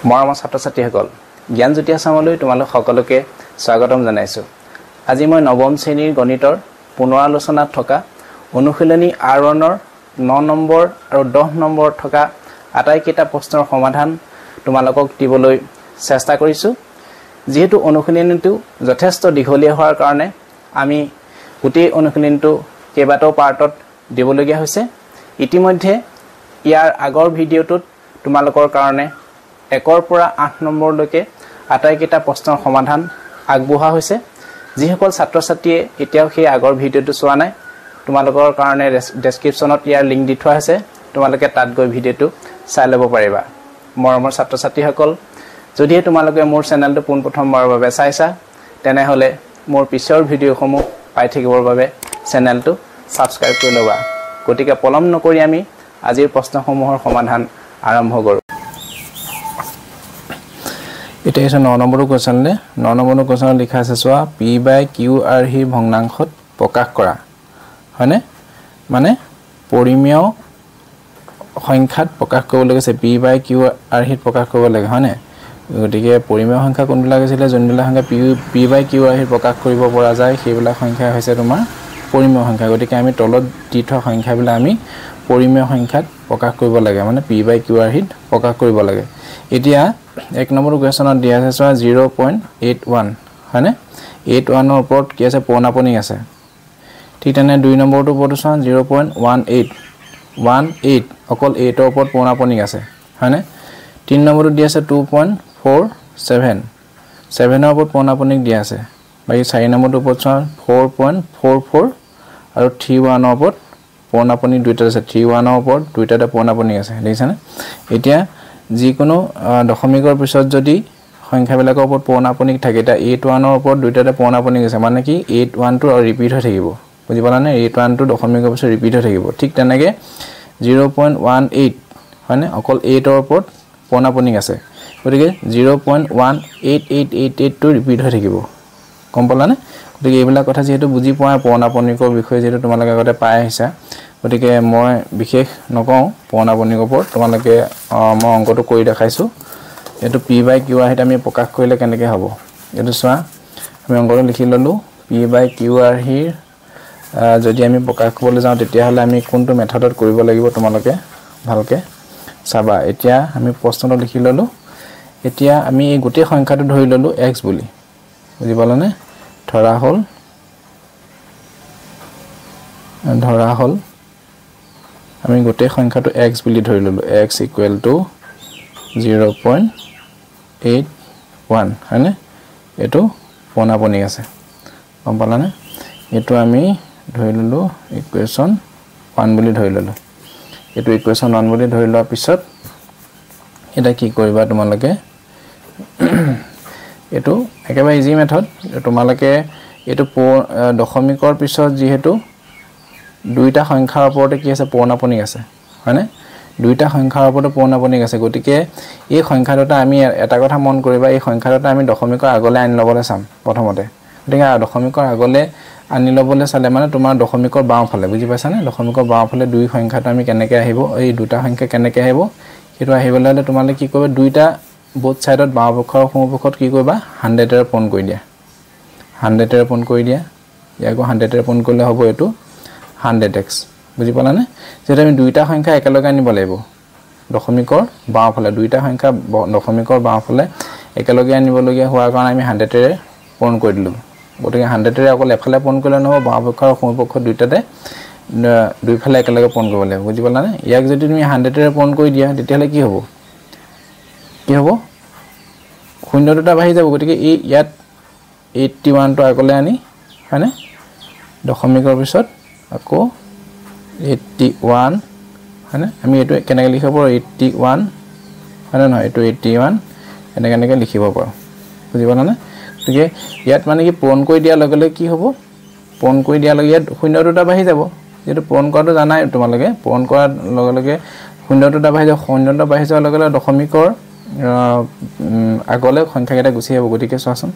মৰমৰ ছাত্ৰ-ছাত্ৰীসকল জ্ঞান জ্যোতি আছামলৈ তোমালোক সকলোকে স্বাগতম জনাইছো আজি মই নৱম শ্ৰেণীৰ গণিতৰ পুনৰালোচনাত থকা অনুশীলনী R1 ৰ 9 নম্বৰ আৰু 10 নম্বৰ থকা আটাইকেইটা প্ৰশ্নৰ সমাধান তোমালোকক দিবলৈ চেষ্টা কৰিছো যেহেতু অনুশীলনীটো যথেষ্ট দীঘলীয়া হোৱাৰ কাৰণে আমি গোটেই অনুশীলনীটো কেইবাটাও পাৰ্টত দিবলগীয়া হৈছে ইতিমধ্যে ইয়াৰ আগৰ ভিডিঅ'টোত তোমালোকৰ কাৰণে 1 ৰ পৰা 8 নম্বৰলৈকে আটাইকেইটা প্ৰশ্নৰ সমাধান আগবঢ়া হৈছে যিসকল ছাত্ৰ-ছাত্ৰীয়ে এতিয়াও সেই আগৰ ভিডিঅ'টো চোৱা নাই তোমালোকৰ কাৰণে ডেসক্ৰিপচনত ইয়াৰ লিংক দি থোৱা আছে তোমালোকে তাত গৈ ভিডিঅ'টো চাই ল'ব পাৰিবা মৰমৰ ছাত্ৰ-ছাত্ৰীসকল যদি তোমালোকে মোৰ চেনেলটো পোনপ্ৰথমবাৰৰ বাবে চাইছা তেনেহলে মোৰ পিছৰ ভিডিঅ'সমূহ পাই থাকিবৰ বাবে চেনেলটো সাবস্ক্ৰাইব কৰি ল'বা গতিকে পলম নকৰি আমি আজিৰ প্ৰশ্নসমূহৰ সমাধান আৰম্ভ কৰো এটা আছে 9 নম্বৰ কোৱেশ্চনলে 9 নম্বৰ কোৱেশ্চন লিখা আছে সোৱা p/q/r হি ভগ্নাংশত প্ৰকাশ কৰা হয়নে মানে পৰিমেয় সংখ্যাত প্ৰকাশ কৰিব লাগিছে p/q/r হি প্ৰকাশ কৰিব লাগে হয়নে গতিকে পৰিমেয় সংখ্যা কোনবিলাক আছিল যোনবিলাক সংখ্যা p/q/r হি প্ৰকাশ কৰিব পৰা যায় সেইবিলাক সংখ্যা হৈছে তোমাৰ পৰিমেয় সংখ্যা গতিকে আমি তলত দি থোৱা সংখ্যাবিলাক আমি পৰিমেয় সংখ্যাত প্ৰকাশ কৰিব লাগে মানে p/q/r হি প্ৰকাশ কৰিব লাগে এতিয়া 1 নম্বৰ কোৱেশ্চনত দিয়া আছে সোৱা 0.81 হয়নে 81 ৰ ওপৰত কি আছে পৌনাপনিক আছে ঠিক তেনে 2 নম্বৰটো ওপৰত সোৱা 0.18 অকল 8 ৰ ওপৰত পৌনাপনিক আছে হয়নে 3 নম্বৰটো দিয়া আছে 2.47 7 ৰ ওপৰত পৌনাপনিক দিয়া আছে বাকি 4 নম্বৰটো ওপৰত সোৱা 4.44 আৰু 31 ৰ ওপৰত পৌনাপনিক দুইটা আছে 31 ৰ ওপৰত দুইটাতে পৌনাপনিক আছে দেখিছানে এতিয়া যিকোনো দশমিকৰ পিছত যদি সংখ্যাবিলাকৰ ওপৰত পৌনাপনিক থাকে এটা 81 ৰ ওপৰত দুইটাতে পৌনাপনিক আছে মানে কি 81 টো ৰিপিট হৈ থাকিব বুজি পালানে 81 টো দশমিকৰ পিছত ৰিপিট হৈ থাকিব ঠিক তেনেকে 0.18 হয়নে অকল 8 ৰ ওপৰত পৌনাপনিক আছে গতিকে 0.18888 টো ৰিপিট হৈ থাকিব কম পালানে গতিকে এইবিলাক কথা যেহেতু বুজি পোৱা পৌনাপনিকৰ বিষয়ে যেহেতু তোমালোকে আগতে পাই আহিছা গতিকে মই বিশেষ নকওঁ পৌনাপনিকৰ ওপৰত তোমালোকে মই অংকটো কৰি দেখাইছো এটো p/q/r আমি প্ৰকাশ কৰিলে কেনেকৈ হ'ব এটো চোৱা আমি অংকটো লিখি ললো p/q/r যদি আমি প্ৰকাশ কৰিবলৈ যাওঁ তেতিয়া হলে আমি কোনটো মেথডত কৰিব লাগিব তোমালোকে ভালকে চাবা এতিয়া আমি প্ৰশ্নটো লিখি ললো এতিয়া আমি এই গোটেই সংখ্যাটো ধৰি ললো x বুলি বুজি পালানে ধৰা হল আমি গোটেই সংখ্যাটো x বুলি ধৰি ললো x = 0.81 হয়নে এটো পৌনাপনিক আছে গম পালানে এটো আমি ধৰি ললো ইকুৱেশ্যন 1 বুলি ধৰি ললো এটো ইকুৱেশ্যন 1 বুলি ধৰি লোৱাৰ পিছত এটা কি কৰিবা তোমালোকে এটো একেবাৰে ইজি মেথড তোমালোকে এটো দশমিকৰ পিছত যেহেতু দুইটা সংখ্যাৰ ওপৰতে কি আছে পৌনাপনিক আছে হয়নে দুইটা সংখ্যাৰ ওপৰতে পৌনাপনিক আছে গতিকে এই সংখ্যা দুটা আমি এটা কথা মন কৰিবা এই সংখ্যা দুটা আমি দশমিকৰ আগলৈ আনি লবলৈ চাম প্ৰথমতে গতিকে দশমিকৰ আগলৈ আনি লবলৈ চালে মানে তোমাৰ দশমিকৰ বাওঁফালে বুজি পাইছানে দশমিকৰ বাওঁফালে দুই সংখ্যাটো আমি কেনেকৈ আহিব এই দুটা সংখ্যা কেনেকৈ আহিব হেতু আহিবলৈ হলে তোমালে কি কৰিবা দুইটা বোথ সাইডত বাওঁপক্ষ আৰু সোঁপক্ষত কি কৰিবা 100 এৰে পূৰণ কৰি দিয়া 100 এৰে পূৰণ কৰি দিয়া ইয়াকো 100 এৰে পূৰণ কৰিলে হ'ব এটো 100x বুজি পালানে যেটা আমি দুইটা সংখ্যা একেলগে আনিব লাগিব দশমিকৰ বাওঁফালে দুইটা সংখ্যা দশমিকৰ বাওঁফালে একেলগে আনিবলগীয়া হোৱাৰ কাৰণে আমি 100 এৰে পূৰণ কৰি দিলো গতিকে 100 এৰে অকল এফালে পূৰণ কৰিলে নহব বাওঁপক্ষ আৰু সোঁপক্ষ দুইটাতে দুইফালে একেলগে পূৰণ কৰিব লাগিব বুজি পালানে ইয়াক যদি তুমি 100 এৰে পূৰণ কৰি দিয়া তেতিয়ালে কি হ'ব শূন্য দুটা বাঢ়ি যাব গতিকে এই ইয়াত 81 টো আগলৈ আনি হয়নে দশমিকৰ পিছত আকৌ 81 হয়নে আমি এটো কেনেকৈ লিখিব পাৰো 81 হয়নে নহয় এটো 81 এনেকৈ লিখিব পাৰো বুজি পালানে গতিকে ইয়াত মানে কি পূৰণ কৰি দিয়া লগে লগে কি হ'ব পূৰণ কৰি দিয়া লগে ইয়াত শূন্য দুটা বাঢ়ি যাব যেটো পূৰণ কৰাটো জানাই তোমালোকে পূৰণ কৰাৰ লগে লগে শূন্য দুটা বাঢ়ি যাব শূন্য দুটা বাঢ়ি যোৱাৰ লগে লগে দশমিকৰ আগলৈ সংখ্যাকেইটা গুচি যাব গতিকে চোৱাচোন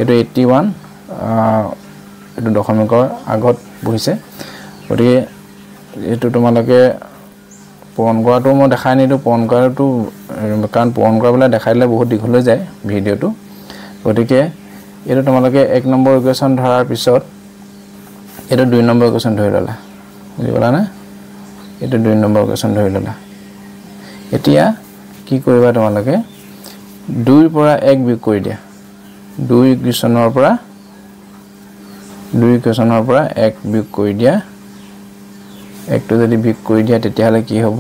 এটো 81 এটো দশমিকৰ আগত বহিছে গতিকে এটো তোমালোকে পূৰণ কৰাটো মই দেখাই নিদো পূৰণ কৰাটো কাৰণ পূৰণ কৰিবলৈ দেখাই দিলে বহুত দীঘল হৈ যায় ভিডিঅ'টো গতিকে এইটো তোমালোকে 1 নম্বৰ ইকুৱেশ্যন ধৰাৰ পিছত এইটো 2 নম্বৰ ইকুৱেশ্যন ধৰি ল'লা বুজি পালা না এইটো 2 নম্বৰ ইকুৱেশ্যন ধৰি ল'লা এতিয়া কি কৰিবা তোমালোকে 2 ৰ পৰা 1 বিয়োগ কৰি দিয়া 2 ইকুৱেশ্যনৰ পৰা 1 বিয়োগ কৰি দিয়া 1 টো যদি বিয়োগ কৰি দিয়া তেতিয়া হলে কি হ'ব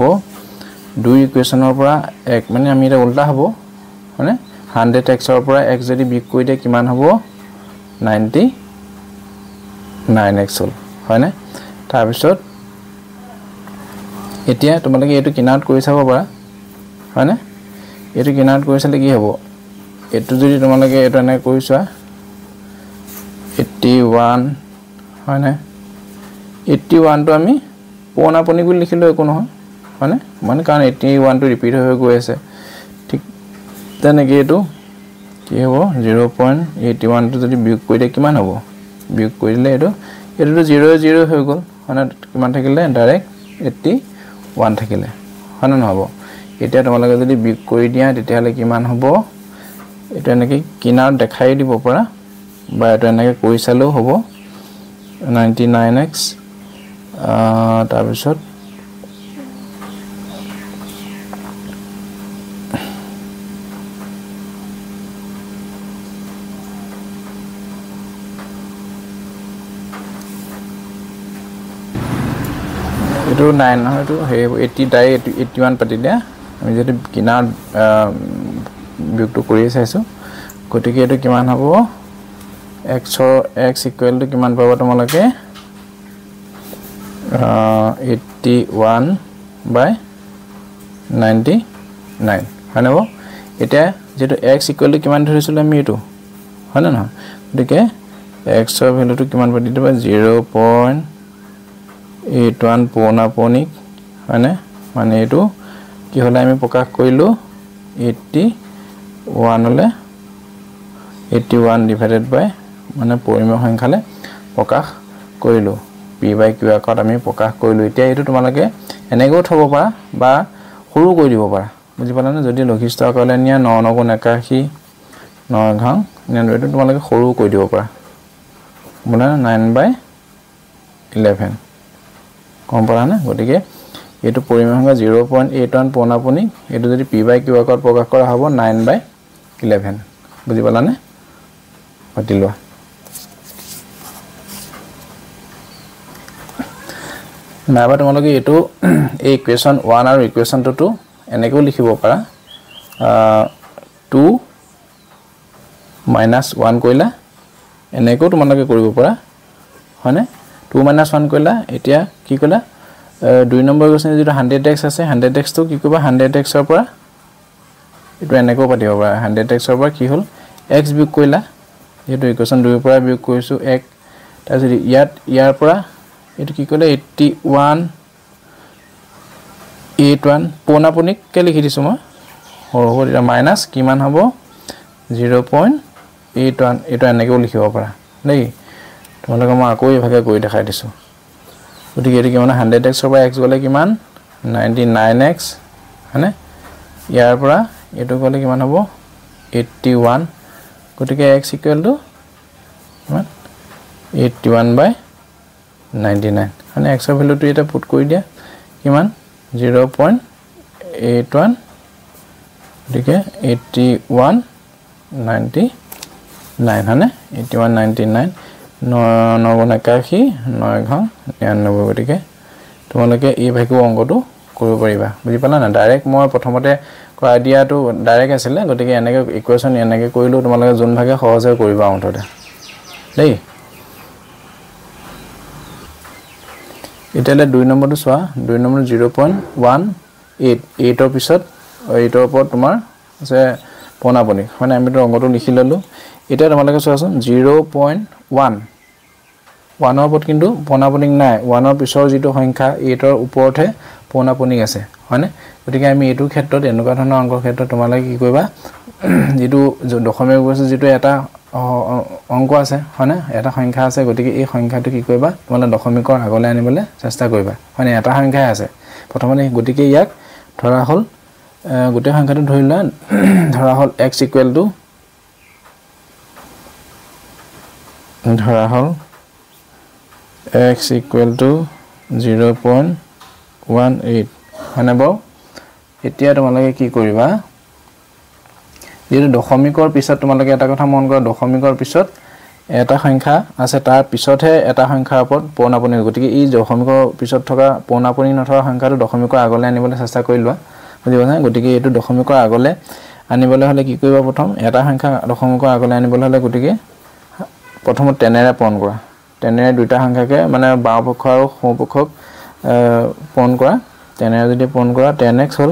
2 ইকুৱেশ্যনৰ পৰা 1 মানে আমি এটা উল্টা হ'ব মানে 100x ৰ পৰা 1 যদি বিয়োগ কৰি দিয়া কিমান হ'ব 99x হ'ল হয়নে তাৰ পিছত এতিয়া তোমালোকে এইটো কিনাৰত কৰি চাব পাৰা হয়নে এইটো কিনাৰত কৰি চালে কি হ'ব এইটো যদি তোমালোকে এইটো এনে কৰি চোৱা 81 হয়নে 81 টো আমি পোনাপনি বুলি লিখিলো একো নহয় হয়নে মানে কাৰণ 81 টো ৰিপিট হৈ গৈ আছে ঠিক তেনেকৈ এইটো কি হ'ব 0.81 টো যদি বিয়োগ কৰি দিয়ে কিমান হ'ব বিয়োগ কৰি দিলে এইটো 0 হৈ গ'ল মানে কিমান থাকিলে ডাইৰেক্ট 81 থাকিলে হয়নে নহব এতিয়া তোমালোকে যদি বিয়োগ কৰি দিয়া তেতিয়া হলে কিমান হ'ব এটা এনেকৈ কিনাৰত দেখাই দিব পৰা বা এটা এনেকৈ কৰি চালেও হ'ব 99x তাৰ পিছত এইটো 9 নহয় এইটো 80 ডাই 81 পাতি দিয়া আমি যদি কিনাৰ বিয়োগটো কৰি চাইছো গতিকে এইটো কিমান হ'ব x ইকুৱেল টু কিমান পাবা তোমালোকে 81/99 হয় নব এতিয়া যেটো x ইকুৱেল টু কিমান ধৰিছিল আমি এটো হয় না নহয় গতিকে x ৰ ভ্যালুটো কিমান পাতি দিবা 0.81 পোনাপনি হয়নে মানে এটো কি হলে আমি প্ৰকাশ কৰিলো 81 হলে 81 ডিভাইডেড বাই মানে পৰিমেয় সংখ্যালে প্ৰকাশ কৰিলো p by q আকত আমি প্ৰকাশ কৰিলো এতিয়া এটো তোমালোকে এনেকৈ থব পাৰা বা সৰু কৰি দিব পাৰা বুজি পালা না যদি লঘিষ্ঠ আকাৰলে নিয়া 9 9 গুণ 81 9 ঘাং এটো তোমালোকে সৰু কৰি দিব পাৰা মানে 9/11 কম পাৰা না গতিকে এটো পৰিমেয় সংখ্যা 0.81 পোনাপনি এটো যদি p by q আকত প্ৰকাশ কৰা হ'ব 9/11 বুজি পালা না পাতি লোৱা নাইবা তোমালোকে এটো এই ইকুৱেশ্যন 1 আৰু ইকুৱেশ্যন 2 টো এনেকৈ লিখিব পাৰা 2 - 1 কইলা এনেকৈ তোমালোকে কৰিব পাৰা হয়নে 2 - 1 কইলা এতিয়া কি কলা 2 নম্বৰ ইকুৱেশ্যন যেটো 100x আছে 100x টো কি কৰিবা 100x ৰ পৰা এটো এনেকৈ পাতিব পাৰা 100x ৰ পৰা কি হ'ল x বিয়োগ কইলা এটো ইকুৱেশ্যন 2 ৰ পৰা বিয়োগ কৰিছো 1 তাৰপিছত ইয়াৰ পৰা এটো কি কলে 81 পোনাপনিক কে লিখি দিছো মই হৰ এটা মাইনাস কিমান হ'ব 0.81 এটো এনেকৈ লিখিব পাৰা নেকি তোমালোকে মই আকৌ ইভাগে কৰি দেখাই দিছো গতিকে এটো কিমান 100x ৰ পৰা x গলে কিমান 99x হয়নে ইয়াৰ পৰা এটো গলে কিমান হ'ব 81 গতিকে x ইকুৱেল টু কিমান 81/99 মানে x ৰ ভ্যালুটো এটা পুট কৰি দিয়া কিমান 0.81 গতিকে 81/99 হয়নে 81/99 9 গুণ 81 9 ঘং 99 গতিকে তোমালোকে এই ভাগৰ অংকটো কৰিব পাৰিবা বুজি পালা না ডাইৰেক্ট মই প্ৰথমতে ক আইডিয়াটো ডাইৰেক্ট আছিল গতিকে এনেকৈ ইকুৱেশ্যন এনেকৈ কৰিলো তোমালোকে যোন ভাগে সহজে কৰিবা অন্ততে দেই এতিয়ালে 2 নম্বৰটো চোৱা 2 নম্বৰ 0.18 8 ৰ পিছত 8 ৰ ওপৰত তোমাৰ আছে পোনাপনি মানে আমি অংকটো লিখি ললো এটা তোমালোকে চোৱাচোন 0.1 1 ৰ ওপৰত কিন্তু পোনাপনি নাই 1 ৰ পিছৰ যেটো সংখ্যা 8 ৰ ওপৰতহে পোনাপনি আছে হয়নে গতিকে আমি এটো ক্ষেত্ৰত এনেকুৱা ধৰণৰ অংকৰ ক্ষেত্ৰত তোমালোকে কি কৰিবা যেটো দশমিক গৈছে যেটো এটা অংক আছে হয়নে এটা সংখ্যা আছে গতিকে এই সংখ্যাটো কি কৰিবা তোমালে দশমিকৰ আগলৈ আনিবলৈ চেষ্টা কৰিবা হয়নে এটা সংখ্যা আছে প্ৰথমতে গতিকে ইয়াক ধৰা হল গোটেই সংখ্যাটো ধৰিলা ধৰা হ'ল x ইকুৱেল টু ধৰা হ'ল x ইকুৱেল টু 0.18 হয়নে বাৰু এতিয়া তোমালোকে কি কৰিবা যেটো দশমিকৰ পিছত তোমালোকে এটা কথা মন কৰা দশমিকৰ পিছত এটা সংখ্যা আছে তাৰ পিছতহে এটা সংখ্যাৰ ওপৰত পৌনাপনি গতিকে এই দশমিকৰ পিছত থকা পৌনাপনি নথকা সংখ্যাটো দশমিকৰ আগলৈ আনিবলৈ চেষ্টা কৰি লোৱা বুজিবা গতিকে এইটো দশমিকৰ আগলৈ আনিবলৈ হলে কি কৰিবা প্ৰথম এটা সংখ্যা দশমিকৰ আগলৈ আনিবলৈ হলে গতিকে প্ৰথমত 10 এৰে পূৰণ কৰা 10 এৰে দুটা সংখ্যাকে মানে বাওঁ পক্ষ আৰু সোঁ পক্ষক পূৰণ কৰা 10 এৰে যদি পূৰণ কৰা 10x হ'ল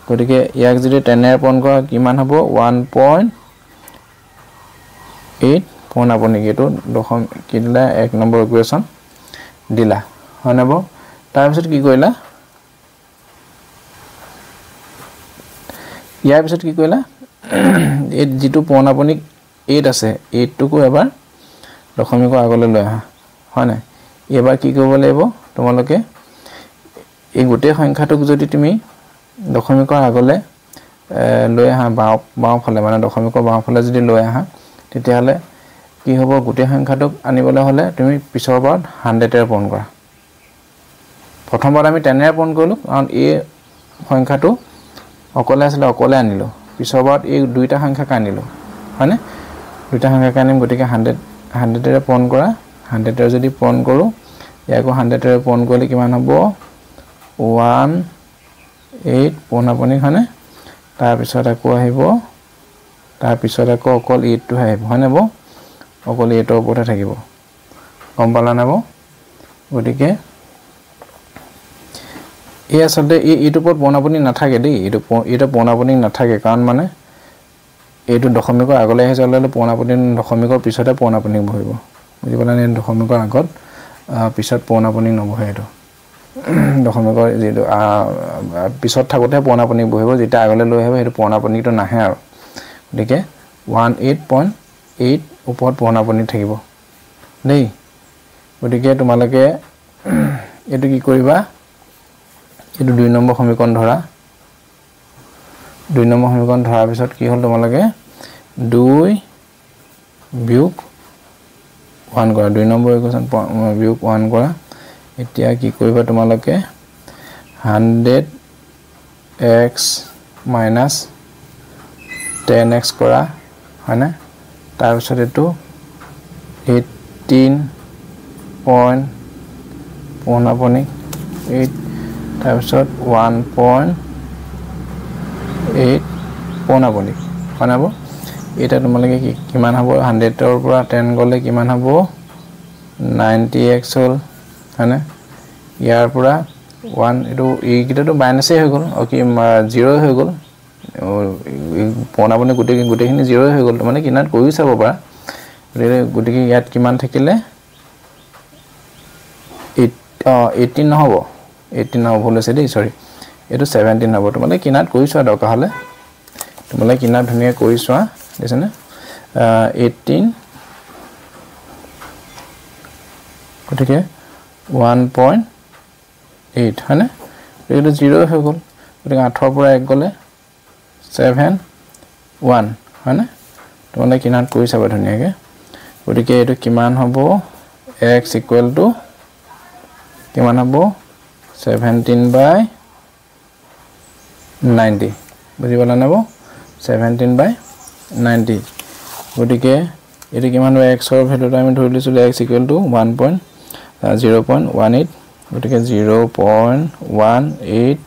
গতিকে ইয়াক যদি 10 এৰে পূৰণ কৰা কিমান হ'ব 1.8 পৌনাপনি এইটো দশম কি দিলা 1 নম্বৰ ইকুৱেশ্যন দিলা হয়নে বাৰু তাৰ পিছত কি কৰিলা ইয়াৰ পিছত কি কৰিলা এই যেটো পৌনাপনি 8 আছে 8 টুকু এবাৰ দশমিকৰ আগলৈ লৈ আহা হয় না এবাৰ কি কৰিব লাগিব তোমালোকে এই গোটেই সংখ্যাটোক যদি তুমি দশমিকৰ আগলৈ লৈ আহা বাওঁ ফালে মানে দশমিকৰ বাওঁ ফালে যদি লৈ আহা তেতিয়া হলে কি হ'ব গোটেই সংখ্যাটোক আনিবলৈ হলে তুমি পিছৰ বাৰত 100 এৰে পূৰণ কৰা প্ৰথমবাৰ আমি 10 এৰে পূৰণ কৰিলো কাৰণ এই সংখ্যাটো অকলে আছিল অকলে আনিলো পিছৰ বাৰত এই দুইটা সংখ্যাক আনিলো হয়নে দুইটা সংখ্যাক আনিম গতিকে 100 এৰে পূৰণ কৰা 100 এৰে যদি পূৰণ কৰো ইয়াকো 100 এৰে পূৰণ কৰিলে কিমান হ'ব 1.8 পৌনাপনি হয়নে তাৰ পিছত আকৌ আহিব তাৰ পিছত আকৌ অকল 8 টো আহিব হয়নে বো অকল 8 ৰ ওপৰতে থাকিব গম পালা না বো গতিকে এই আসলে এইটো ওপৰত পৌনাপনি নাথাকে দেই এইটো পৌনাপনি নাথাকে কাৰণ মানে এইটো দশমিকৰ আগলৈ আহি যালে পৌনাপনি দশমিকৰ পিছতে পৌনাপনি বহিব বুজি পালা নে দশমিকৰ আগত পিছত পৌনাপনি নবহে এইটো দশমিকৰ যেটো পিছত থাকোতে পৌনাপনি বহিব যেটা আগলৈ লৈ আহিব সেইটো পৌনাপনিটো নাহে আৰু গতিকে 18.8 ওপৰত পৌনাপনি থাকিব দেই গতিকে তোমালোকে এটো কি কৰিবা এটো 2 নম্বৰ সমীকৰণ ধৰা 2 নম্বৰ সমীকৰণ ধৰাৰ পিছত কি হ'ল তোমালোকে 2 বিয়োগ 1 কৰা 2 নম্বৰ ইকুৱেশ্যন বিয়োগ 1 কৰা এতিয়া কি কৰিবা তোমালোকে 100x minus 10x কৰা হয়নে তাৰ পিছত এটো 18 point পৌনাপনি 8 তাৰ পিছত 1.8 পৌনাপনি হয়নাব এটা তোমালোকে কিমান হ'ব 100 ৰ পৰা 10 গলে কিমান হ'ব 90x হ'ল হয়নে ইয়াৰ পৰা 1 এটো এইকিটাটো মাইনাসে হৈ গল ওকে 0 হৈ গল পৌনাপনি গুটেখিনি 0 হৈ গল মানে কিনাত কৰি চাব পাৰা গুটেকি ইয়াত কিমান থাকিলে 18 নহব 18 নহব ভুল হৈছে দেই সৰি এটো 17 হ'ব তোমালে কিনাত কৰি চোৱা দৰকাৰ হলে তোমালে কিনাত ধুনিয়া কৰি চোৱা দেছনে 18 গতিকে 1.8 হয়নে এটো 0 হৈ গল গতিকে 8 ৰ পৰা 1 গলে 7 1 হয়নে তোমালে কিনাত কৰি চাবা ধুনিয়াকে গতিকে এটো কিমান হ'ব x ইকুৱেল টু কিমান হ'ব 17/90 বুজি পালা না 17/90 গতিকে এটো কিমান হ'ব x ৰ ভ্যালুটো আমি ধৰি লৈছো x ইকুৱেল টু 0.18 গতিকে 0.18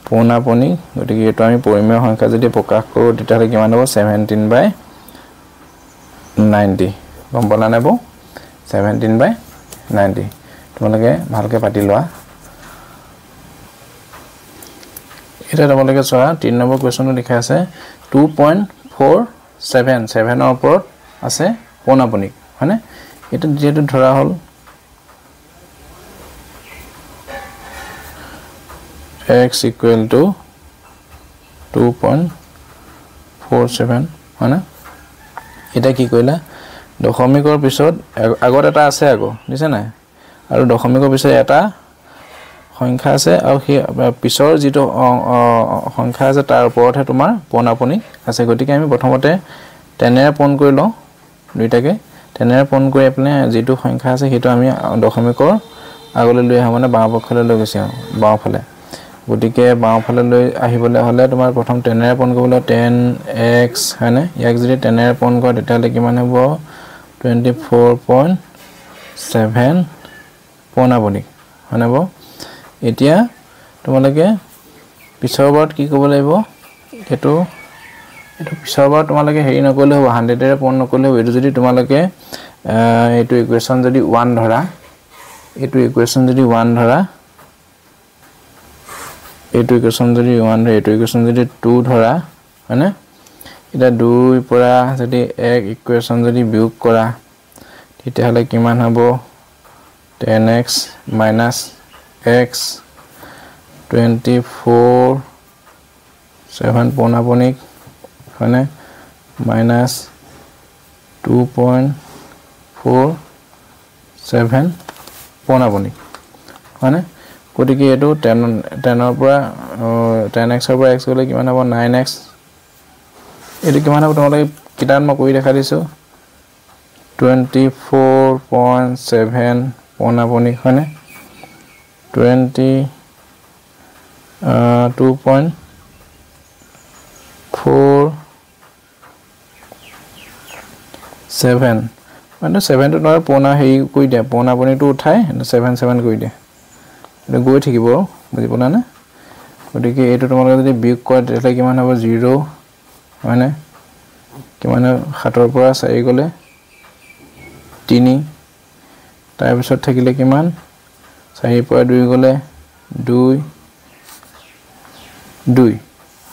পৌনাপনি গতিকে এটো আমি পৰিমেয় সংখ্যা যদি প্ৰকাশ কৰো তেতিয়াহলে কিমান হ'ব 17/90 গম পালা না 17/90 তোমালোকে ভালকে পাতি লোৱা এটা তোমালোকে চোৱা 3 নম্বৰ কোৱেশ্যনটো লিখা আছে 2.47 7 ৰ ওপৰত আছে পৌনাপনি হয়নে এটা যেটো ধৰা হল x equal to 2.47 হয়না এটা কি কইলা দশমিকৰ পিছত আগত এটা আছে আগো দিছে নাই আৰু দশমিকৰ পিছত এটা সংখ্যা আছে আৰু সেই পিছৰ যেটো সংখ্যা আছে তাৰ ওপৰতহে তোমাৰ পোনাপনি আছে গতিকে আমি প্ৰথমতে 10 এৰে পূৰণ কৰি লওঁ দুইটাকে 10 এৰে পূৰণ কৰি আপনি যেটো সংখ্যা আছে হেতু আমি দশমিকৰ আগলৈ লৈ আহা মানে বাওঁ পক্ষলৈ লৈ গৈছে বাওঁ ফালে গতিকে বাওঁ ফালে লৈ আহিবলৈ হলে তোমাৰ প্ৰথম 10 এৰে পূৰণ কৰিবলৈ 10x হয়নে ইয়াক যদি 10 এৰে পূৰণ কৰা তেতিয়ালে কিমান হ'ব 24.7 পোনাপনি হয়নে ব এতিয়া তোমালোকে পিছৰ বাৰত কি কৰিব লাগিব এটো পিছৰ বাৰত তোমালোকে হেৰি নকৰিলে হ'ব 100 এৰে পূৰণ নকৰিলে হ'ব এটো যদি তোমালোকে এটো ইকুৱেচন যদি 1 ধৰা এটো ইকুৱেচন যদি 1 ধৰা এটো ইকুৱেচন যদি 1 ধৰা এটো ইকুৱেচন যদি 2 ধৰা হয়নে এটা 2 পৰা যদি এক ইকুৱেচন যদি বিয়োগ কৰা তেতিয়া হলে কিমান হ'ব 10x minus x 24.7 পোনাপনিক হয়নে minus 2.47 পোনাপনিক হয়নে গতিকে এটো 10 ৰ পৰা 10x ৰ পৰা x গলে কিমান হ'ব 9x এটো কিমান হ'ব তোমালোকে কিতান মই কৰি দেখা দিছো 24.7 পোনাপনি হয়নে 22.47 মানে 7 টো নয় পোনা হেই কই দিয়া পোনাপনিটো উঠাই 77 কই দিয়া এটা গৈ থাকিব বুজি পলা না গতিকে এটো তোমালোকে যদি বিয়োগ কৰা তেতিয়ালে কিমান হ'ব 0 হয়নে কিমান 7 ৰ পৰা 4 গলে 3 তাৰ পিছত থাকিলে কিমান 4 পৰা 2 গলে 2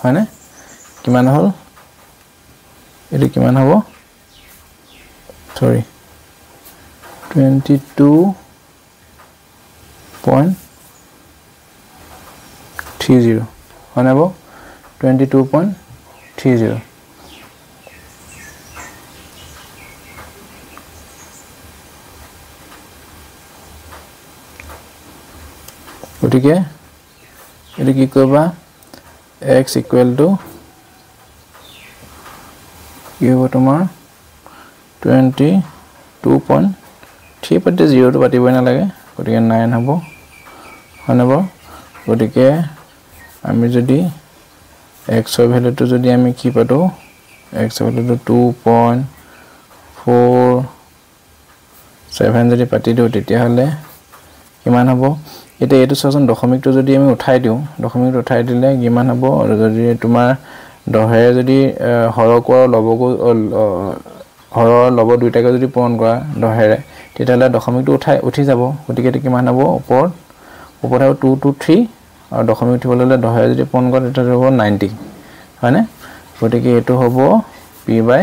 হয়নে কিমান হল এটো কিমান হ'ব sorry 22.30 হয়নে বো 22.30 গতিকে এটো কি কৰিবা x equal to কি হ'ব তোমাৰ 22.3 পাতে 0 টো পাতিবই না লাগে গতিকে 9 হ'ব হয়নে বো গতিকে আমি যদি x ৰ ভ্যালুটো যদি আমি কি পাতো x ৰ ভ্যালুটো 2.47 যদি পাতি দিও তেতিয়া হলে কিমান হ'ব এটা এটো সজন দশমিকটো যদি আমি উঠাই দিও দশমিকটো উঠাই দিলে কিমান হ'ব যদি তোমাৰ দহেৰে যদি হৰকৰ লবক হৰৰ লব দুইটাকে যদি পূৰণ কৰা দহেৰে তেতিয়ালে দশমিকটো উঠি যাব গতিকে এটো কিমান হ'ব ওপৰত হ'ব 223 আৰু দশমিক উঠিবলৈ হলে দহেৰে যদি পূৰণ কৰা তেতিয়া হ'ব 90 হয়নে গতিকে এটো হ'ব p বাই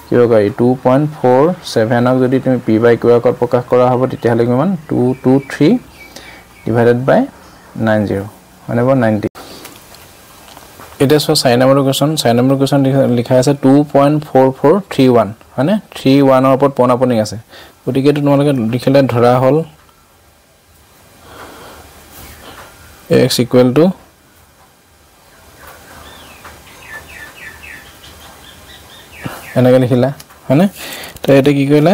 কিউ গাই 2.47 ক যদি তুমি p বাই কিউ ক প্ৰকাশ কৰা হ'ব তেতিয়া হলে কিমান 223 divided by 90 মানে 90 এটা সো সাইন নম্বৰ কোৱেশ্চন লিখা আছে 2.4431 মানে 31 ৰ ওপৰত পোনাপনি আছে গতিকে এটো তোমালোকে লিখিলে ধৰা হল x equal to এনেকৈ লিখিলা হয়নে তো এটা কি কৰিলা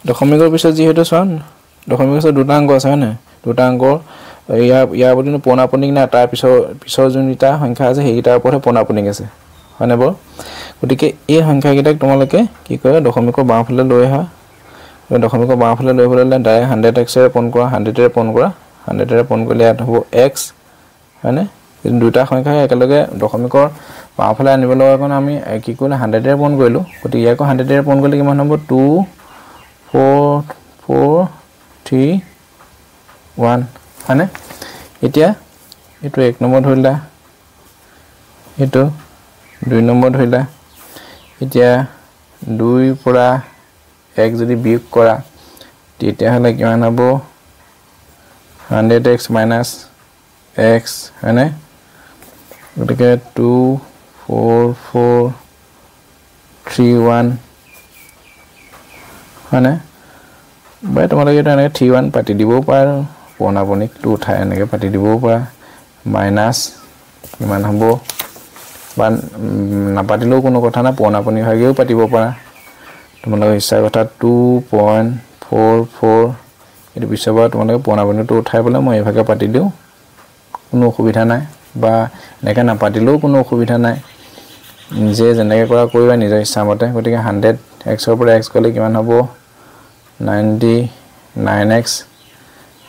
দশমিকৰ পিছত যি হেতু চোন দশমিকৰ পিছত দুটা অংক আছে হয়নে দুটা অংক ইয়াৰ বদিনো পোনাপনিক না তাৰ পিছৰ যোনটা সংখ্যা আছে হেইটাৰ ওপৰত পোনাপনিক আছে হয়নে বো গতিকে এই সংখ্যা কিটাক তোমালোকে কি কৰে দশমিকৰ বাওঁফালে লৈ আহা দশমিকৰ বাওঁফালে লৈ গলে ডাইৰেক্ট 100x এৰে পূৰণ কৰা 100 এৰে পূৰণ কৰা 100 এৰে পূৰণ কৰিলে ইয়াত হ'ব x হয়নে দুটা সংখ্যা একেলগে দশমিকৰ বাওঁফালে আনিবলৈ কাৰণে আমি কি কৰিলে 100 এৰে পূৰণ কৰিলো গতিকে ইয়াক 100 এৰে পূৰণ কৰিলে কিমান হ'ব 2.4431 হয়নে এতিয়া এটো 1 নম্বৰ ধৰিলা এটো 2 নম্বৰ ধৰিলা এতিয়া 2 পৰা 1 যদি বিয়োগ কৰা তেতিয়া হলে কিমান হ'ব 100x minus x হয়নে গতিকে 24431 হয়নে বাই তোমালোকে এটা এনেকৈ 31 পাতি দিবও পাৰো পুৰণাপনিকটো উঠাই এনেকৈ পাতি দিবও পাৰা মাইনাছ কিমান হ'ব বা নাপাতিলেও কোনো কথা নাই পুৰণাপনি ভাগেও পাতিব পাৰা তোমালোকৰ ইচ্ছাৰ কথা 2.44 এইটো পিছৰবাৰ তোমালোকে পুৰণাপনিটো উঠাই পেলাই মই এইভাগে পাতি দিওঁ কোনো অসুবিধা নাই বা এনেকৈ নাপাতিলেও কোনো অসুবিধা নাই নিজে যেনেকৈ কৰা কৰিবা নিজৰ ইচ্ছামতে গতিকে 100x ৰ পৰা x গ'লে কিমান হ'ব 99x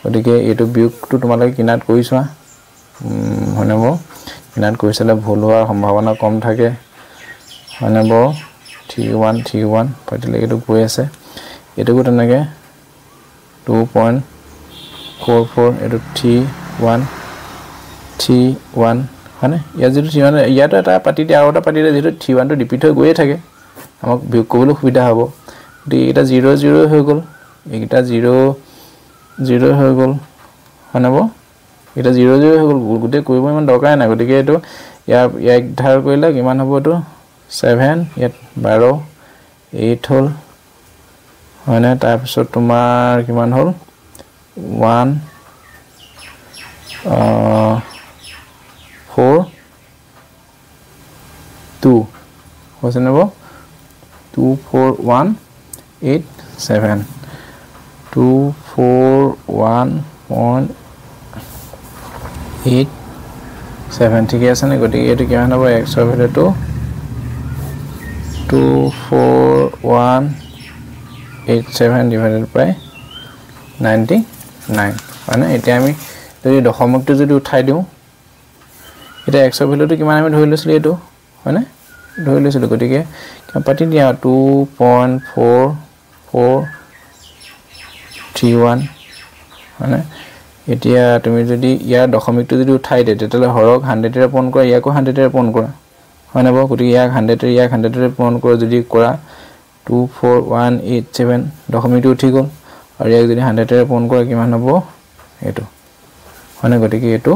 গতিকে এইটো বিয়োগটো তোমালোকে কিনাত কৰি চোৱা হয়নে বাৰু কিনাত কৰি চালে ভুল হোৱাৰ সম্ভাৱনা কম থাকে হয়নে বাৰু 31 পাতিলে এইটো গৈ আছে এইটোকো তেনেকৈ 2.44 এইটো 31 হয়নে ইয়াত যিটো 31 ইয়াতো এটা পাতি দিয়ে আৰু এটা পাতি দিয়ে যিটো 31টো ৰিপিট হৈ গৈয়ে থাকে আমাক বিয়োগ কৰিবলৈ সুবিধা হ'ব গতিকে এইকেইটা 0 হৈ গ'ল এইকেইটা 0 হৈ গ'ল হয়নে বাৰু এটা 0 হৈ গ'ল গোটেই কৰিব ইমান দৰকাৰ নাই গতিকে এইটো ইয়াক ধাৰ কৰিলে কিমান হ'ব এইটো 7 ইয়াত 12 8 হ'ল হয়নে তাৰপিছত তোমাৰ কিমান হ'ল 1 4 2 হৈছে নে বাৰু 2 4 1 8 7 2 4 1.87 ঠিকে আছে নে গতিকে এইটো কিমান হ'ব x ৰ ভ্যালুটো 24187 ডিভাইডেড বাই 99 মানে এতিয়া আমি যদি দশমিকটো যদি উঠাই দিওঁ এটা x ৰ ভ্যালুটো কিমান আমি ধৰি লৈছিলো এইটো হয়নে ধৰি লৈছিলো গতিকে পাতি দিয়া 2.4431 হয়নে এতিয়া তুমি যদি ইয়াৰ দশমিকটো যদি উঠাই দিয়ে তেতিয়ালে হৰক 100 এৰে পূৰণ কৰা ইয়াকো 100 এৰে পূৰণ কৰা হয়নে বাৰু গতিকে ইয়াক 100 এৰে পূৰণ কৰা যদি কৰা 24187 দশমিকটো উঠি গ'ল আৰু ইয়াক যদি 100 এৰে পূৰণ কৰা কিমান হ'ব এইটো হয়নে গতিকে এইটো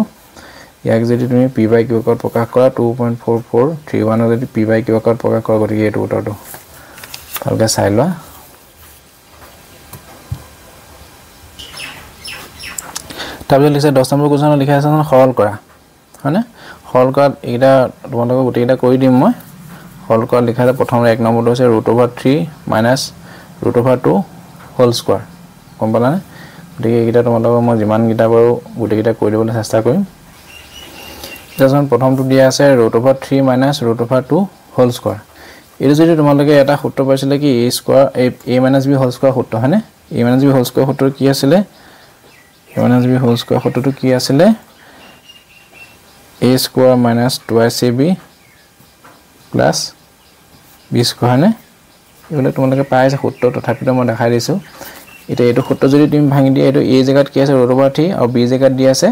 ইয়াক যদি তুমি p বাই q আকাৰত প্ৰকাশ কৰা 2.4431 যদি p বাই q আকাৰত প্ৰকাশ কৰা গতিকে এইটো উত্তৰটো ভালকৈ চাই লোৱা তাৰপিছত লিখা 10 নম্বৰ কোৱেশ্যনত লিখা আছে সৰল কৰা হয়নে সৰল কৰাত এইটা তোমালোকক গোটেইটা কৰি দিম মই সৰল কৰাত লিখা আছে প্ৰথম এক নম্বৰটো আছে √3 √2 হোল স্কয়াৰ গম পালানে গতিকে এইটা তোমালোকক মই যিমান কিটা বাৰু গোটেইটা কৰি দিবলৈ চেষ্টা কৰিম যেন প্ৰথমটো দিয়া আছে √3 √2 হোল স্কয়াৰ এইটো যদি তোমালোকে এটা সূত্ৰ পাইছিলে কি a square a - b whole square সূত্ৰ হয়নে a - b হোল স্কয়াৰ সূত্ৰ কি আছিলে a - b হোল স্কয়াৰ সূত্ৰটো কি আছিলে a square - 2ab plus b square হয়নে এইবিলাক তোমালোকে পাইছে সূত্ৰ তথাপিতো মই দেখাই দিছো এটা এইটো সূত্ৰ যদি তুমি ভাঙি দিয়া এইটো a জায়গাত কি আছে √3 আৰু b জায়গাত দি আছে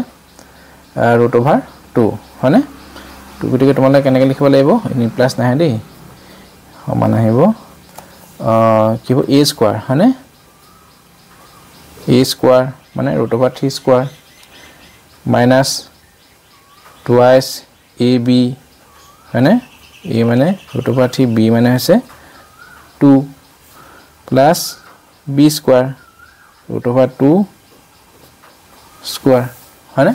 √2 হয়নে তো গতিকে তোমালোকে কেনেকৈ লিখিব লাগিব ইনি প্লাস নাহে দেই সমান আহিব কি হ'ব a স্কয়াৰ হয়নে a স্কয়াৰ মানে √3 স্কয়াৰ মাইনাস টুৱাইস ab হয়নে a মানে √3 b মানে হৈছে 2 প্লাস b স্কয়াৰ √2 স্কয়াৰ হয়নে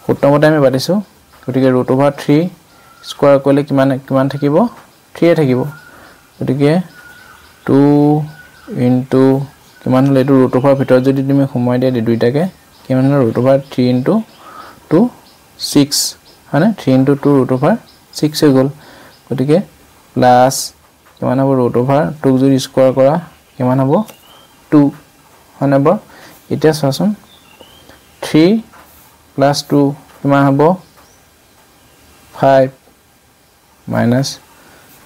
সূত্ৰমতে আমি পাতিছো গতিকে √3 স্কয়াৰ কৰিলে কিমান থাকিব 3 থাকিব গতিকে 2 ইনটু কিমান হলে এইটো √4 ভিতৰত যদি তুমি সোমাই দিয়া দুইটাকে কিমান হল √3 ইনটু 2 6 হয়নে 3 ইনটু 2 √4 6 হৈ গ'ল গতিকে প্লাস কিমান হ'ব √4 2 যদি স্কয়াৰ কৰা কিমান হ'ব 2 হয়নে বাৰু এতিয়া চাচোন 3 প্লাস 2 কিমান হ'ব 5 minus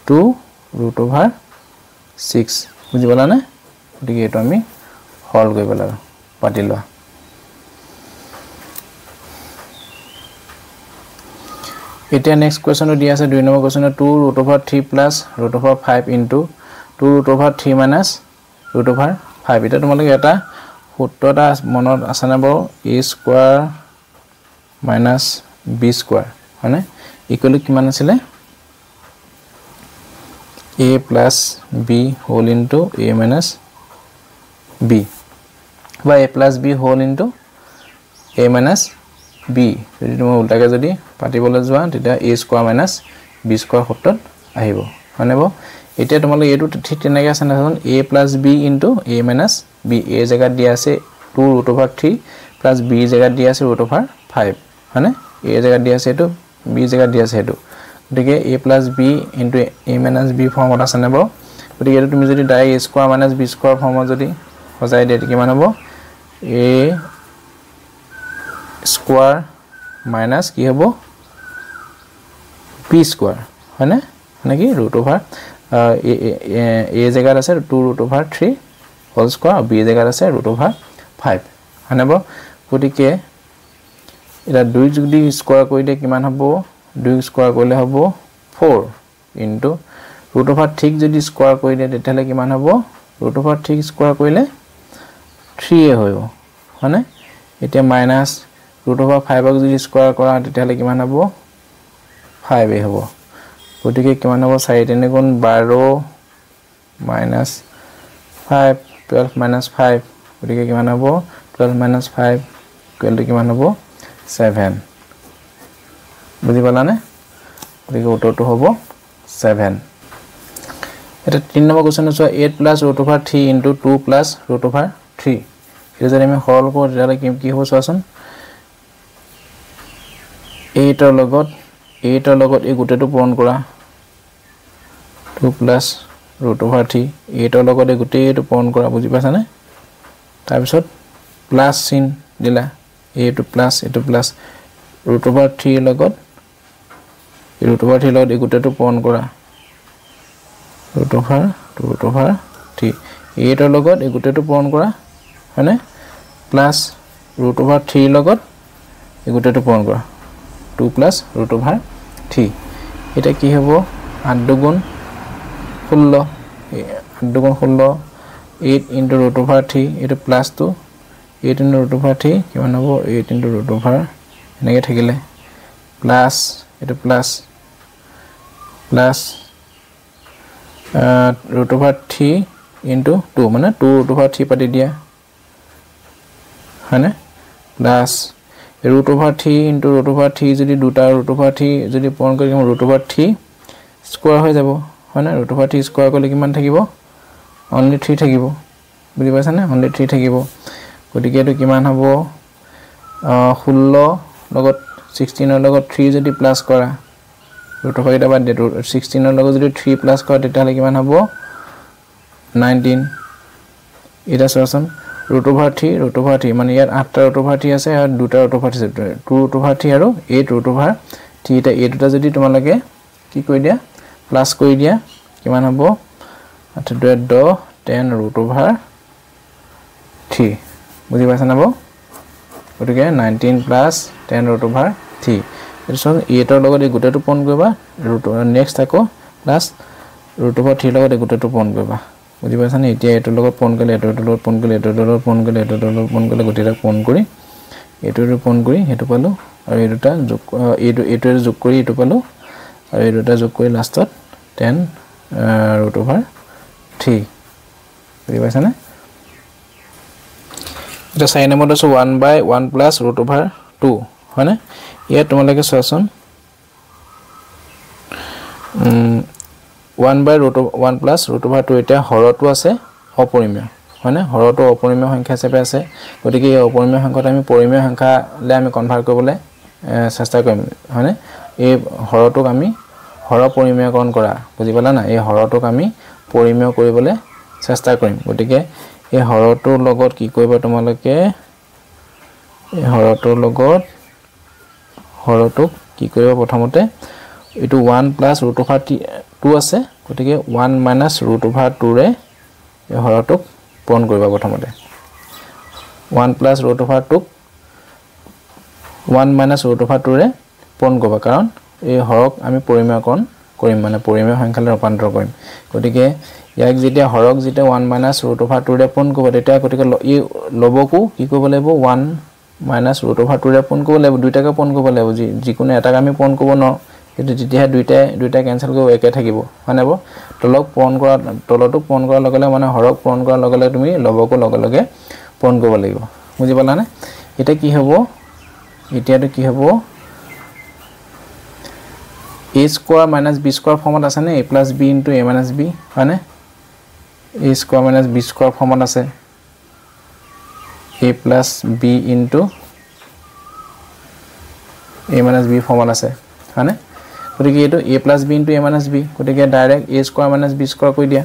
2 √6 বুজি পালা না গতিকে এটো আমি হল কৰিব লাগিব পাতি লোৱা এতিয়া নেক্সট কোৱেশ্চনটো দিয়া আছে 2 নম্বৰ কোৱেশ্চনত 2 √3 plus √5 into 2 √3 minus √5 এটা তোমালোকে এটা সূত্ৰটা মনত আছে না বাৰু a square minus b square হয়নে ইকুৱেল কিমান আছিল a plus b whole into a minus b বা a plus b whole into a minus b যদি তুমি উল্টাকে যদি পাতিবলৈ যোৱা তেতিয়া a square minus b square সূত্ৰত আহিব হয়নে বো এতিয়া তোমালোক এটো ঠিক তেনেকৈ আছে না a plus b into a minus b a জায়গাত দিয়া আছে 2√3 plus b জায়গাত দিয়া আছে √5 হয়নে a জায়গাত দিয়া আছে এটো b জায়গাত দিয়া আছে এটো গতিকে a plus b into a minus b ফৰ্মত আছে না বো গতিকে এটো তুমি যদি direct a square minus b square ফৰ্মত যদি সজাই দিয়া কিমান হ'ব a স্কয়াৰ minus কি হ'ব b স্কয়াৰ হয়নে নাকি √5 a জায়গাত আছে 2√3 হোল স্কয়াৰ b জায়গাত আছে √5 হয়নে বো গতিকে এটা 2 যদি স্কয়াৰ কৰি দিয়ে কিমান হ'ব 2 স্কয়াৰ কৰিলে হ'ব 4 ইনটু √5 ঠিক যদি স্কয়াৰ কৰি দিয়ে তেতিয়ালে কিমান হ'ব √5 ঠিক স্কয়াৰ কৰিলে 3 এ হ'ব হয়নে এতিয়া মাইনাস √5 ক যদি স্কয়াৰ কৰা তেতিয়ালে কিমান হ'ব 5 এ হ'ব গতিকে কিমান হ'ব 4 3 গুণ 12 minus 5 12 minus 5 গতিকে কিমান হ'ব 12 minus 5 ইকুৱেল টু কিমান হ'ব 7 বুজি পালানে গতিকে উত্তৰটো হ'ব 7 এটা 3 নম্বৰ কোৱেশ্চন আছে 8 plus √3 into 2 plus √3 এটা যদি আমি সৰল কৰো তেতিয়ালে কি হ'ব চোৱাচোন 8 ৰ লগত এই গুটেটো পূৰণ কৰা 2 plus √3 8 ৰ লগত এই গুটেটো পূৰণ কৰা বুজি পাছানে তাৰ পিছত প্লাস চিন দিলা এটো প্লাস এটো প্লাস √3 ৰ লগত এই গুটেটো পূৰণ কৰা √3 8 ৰ লগত এই গুটেটো পূৰণ কৰা হয়নে প্লাস √3 ৰ লগত এই গুটেটো পূৰণ কৰা 2 plus √3 এটা কি হ'ব 8 দুগুণ 16 8 দুগুণ 16 8 into √3 এটো প্লাস 2 8 into √3 কিমান হ'ব 8 into √3 এনেকৈ থাকিলে প্লাস এটো প্লাস √3 into 2 মানে 2 পাতি দিয়া হয়নে প্লাস √3 into √3 যদি দুটা √3 যদি পূৰণ কৰি √3 স্কয়াৰ হৈ যাব হয়নে √3 স্কয়াৰ কৰিলে কিমান থাকিব only 3 থাকিব বুজি পাইছানে only 3 থাকিব গতিকে এটো কিমান হ'ব 16 লগত 16 ৰ লগত 3 যদি প্লাস কৰা √5 এটা বাদ দিয়া 16 ৰ লগত যদি 3 প্লাস কৰা তেতিয়ালে কিমান হ'ব 19 এটা চোৱাচোন √3 মানে ইয়াত 8টা √3 আছে আৰু 2টা √3 আছে 2 আৰু 8 √3 এটা এই দুটা যদি তোমালোকে কি কৰি দিয়া প্লাস কৰি দিয়া কিমান হ'ব 8 10 10 √3 বুজি পাইছা না বো গতিকে 19 plus 10 √3 এছন 8 ৰ লগত এই গুটেটো পূৰণ কৰিবা নেক্সট আকৌ প্লাস √3 লগত এই গুটেটো পূৰণ কৰিবা বুজি পাইছা নে এতিয়া এটোৰ লগত পূৰণ কৰিলে এটোৰ লগত পূৰণ কৰিলে এটোৰ লগত পূৰণ কৰিলে এটোৰ লগত পূৰণ কৰিলে গুটেটা পূৰণ কৰি এটোৰ পূৰণ কৰি হেতু পালো আৰু এই দুটা যোগ এটোৰ যোগ কৰি এটো পালো আৰু এই দুটা যোগ কৰি লাষ্টত 10 √3 বুজি পাইছা নে এটা সাইন নম্বৰ আছে 1/1 plus √2 হয়নে ইয়া তোমালোকে চোৱাচোন 1/1 plus √2 এটা হৰটো আছে অপৰিমেয় হয়নে হৰটো অপৰিমেয় সংখ্যা হিচাপে আছে গতিকে এই অপৰিমেয় সংখ্যাটো আমি পৰিমেয় সংখ্যালৈ আমি কনভাৰ্ট কৰিবলৈ চেষ্টা কৰিম হয়নে এই হৰটোক আমি হৰ পৰিমেয়কৰণ কৰা বুজি পালা না এই হৰটোক আমি পৰিমেয় কৰিবলৈ চেষ্টা কৰিম গতিকে এই হৰটোৰ লগত কি কৰিবা তোমালোকে এই হৰটোৰ লগত হৰটোক কি কৰিবা প্ৰথমতে এটো 1 plus √2 আছে গতিকে 1 minus √2 ৰে এই হৰটোক পূৰণ কৰিবা প্ৰথমতে 1 plus √2 1 minus √2 ৰে পূৰণ কৰিবা কাৰণ এই হৰক আমি পৰিমেয়কৰণ কৰিম মানে পৰিমেয় সংখ্যালৈ ৰূপান্তৰ কৰিম গতিকে ইয়াক যেতিয়া হৰক যেতিয়া 1 minus √2 ৰে পূৰণ কৰিব তেতিয়া গতিকে এই লবকো কি কৰিব লাগিব 1 minus √2 ৰে পূৰণ কৰিব লাগিব দুইটাকে পূৰণ কৰিব লাগিব যিকোনো এটাক আমি পূৰণ কৰিব ন কিন্তু যেতিয়া দুইটা কেনসেল কৰিব একে থাকিব মানে তলক পূৰণ কৰা তলটোক পূৰণ কৰাৰ লগে লগে মানে হৰক পূৰণ কৰাৰ লগে লগে তুমি লবকো লগে লগে পূৰণ কৰিব লাগিব বুজি পালানে এটা কি হ'ব এতিয়াটো কি হ'ব a square minus b square ফৰ্মত আছে নে a plus b into a minus b হয়নে a square minus b square ফৰ্মত আছে a plus b into a minus b ফৰ্মত আছে হয়নে গতিকে এটো a plus b into a minus b গতিকে direct a square minus b square কৈ দিয়া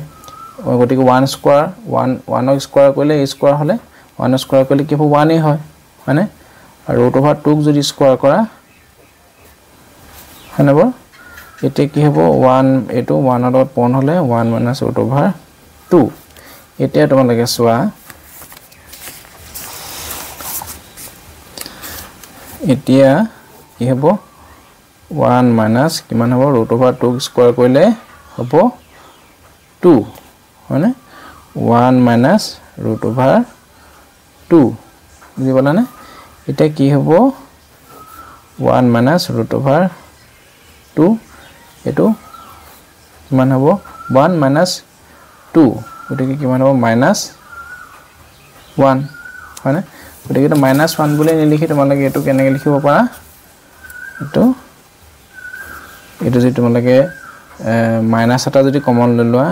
গতিকে 1 square 1 square কৰিলে a square হলে 1 square কৰিলে কি হ'ব 1 হয় হয়নে আৰু root over 2 যদি স্কয়াৰ কৰা হয়নে এতে কি হ'ব 1 এটো 1 ৰ লগত পন হলে 1 minus root over 2 এতিয়া তোমালোকে চোৱা এতিয়া কি হ'ব 1 minus কিমান হ'ব root over 2 স্কয়াৰ কৰিলে হ'ব 2 হয়নে 1 minus root over 2 বুজি পালানে এটা কি হ'ব 1 minus root over 2 এটো কিমান হ'ব 1 minus 2 গতিকে কিমান হ'ব minus 1 হয়নে গতিকে এটা minus 1 বুলি নিলিখি তোমালোকে এটো কেনেকৈ লিখিব পাৰা এটো যদি তোমালোকে মাইনাস এটা যদি কমন লৈ লোৱা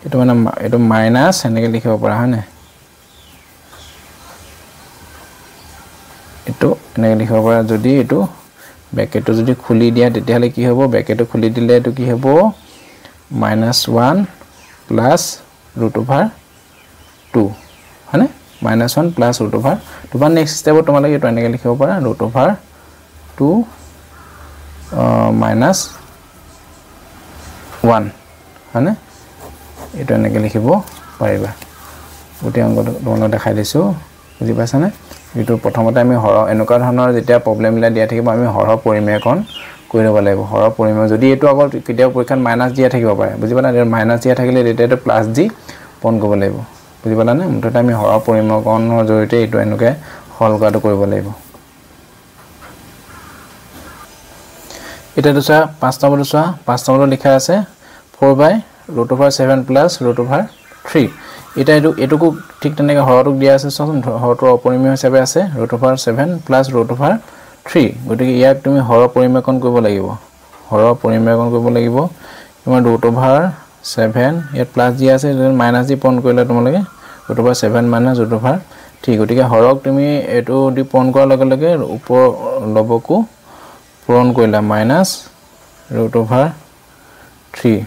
এটো মানে এটো মাইনাস এনেকৈ লিখিব পাৰা হয়নে এটো এনেকৈ লিখিব পাৰা যদি এটো ব্ৰেকেটটো যদি খুলি দিয়া তেতিয়াহলে কি হ'ব ব্ৰেকেটটো খুলি দিলে এটো কি হ'ব -1 plus root over 2 হয়নে -1 plus root over 2 বা নেক্সট স্টেপত তোমালোকে এটো এনেকৈ লিখিব পাৰা root over 2 minus 1 হয়নে এটো এনেকৈ লিখিব পাৰিবা গোটেই অংকটো তোমালোকক দেখাই দিছো বুজি পাইছানে এটো প্ৰথমতে আমি হৰ এনেকুৱা ধৰণৰ যেতিয়া প্ৰবলেমলা দিয়া থাকিব আমি হৰ পৰিমেয়কন কৰি লব লাগিব হৰ পৰিমেয় যদি এটো আগৰ কেতিয়াও পৰীক্ষাত মাইনাস দিয়া থাকিব পাৰে বুজি পালা মাইনাস দিয়া থাকিলে এটো প্লাস দি পন কৰিব লাগিব বুজি পালানে মুঠতে আমি হৰ পৰিমেয়কনৰ জৰিয়তে এটো এনেকৈ হল কৰাটো কৰিব লাগিব এটা দুটা 5 নম্বৰটো চোৱা 5 নম্বৰত লিখা আছে 4/root over 7 plus root over 3 এটা এটুকু ঠিক তেনেকৈ হৰটোক দিয়া আছে চোন হৰটোৰ অপৰিমেয় হিচাপে আছে root over 7 plus root over 3 গতিকে ইয়াক তুমি হৰ পৰিমেয়কন কৰিব লাগিব হৰ পৰিমেয়কন কৰিব লাগিব তোমাৰ root over 7 ইয়াত প্লাস দিয়া আছে মাইনাস দি পন কৰিলে তোমালোকে root over 7 minus root over 3 গতিকে হৰক তুমি এটো দি পন কৰাৰ লগে লগে ওপৰ লবকো পূৰণ কৰিলা মাইনাস root over 3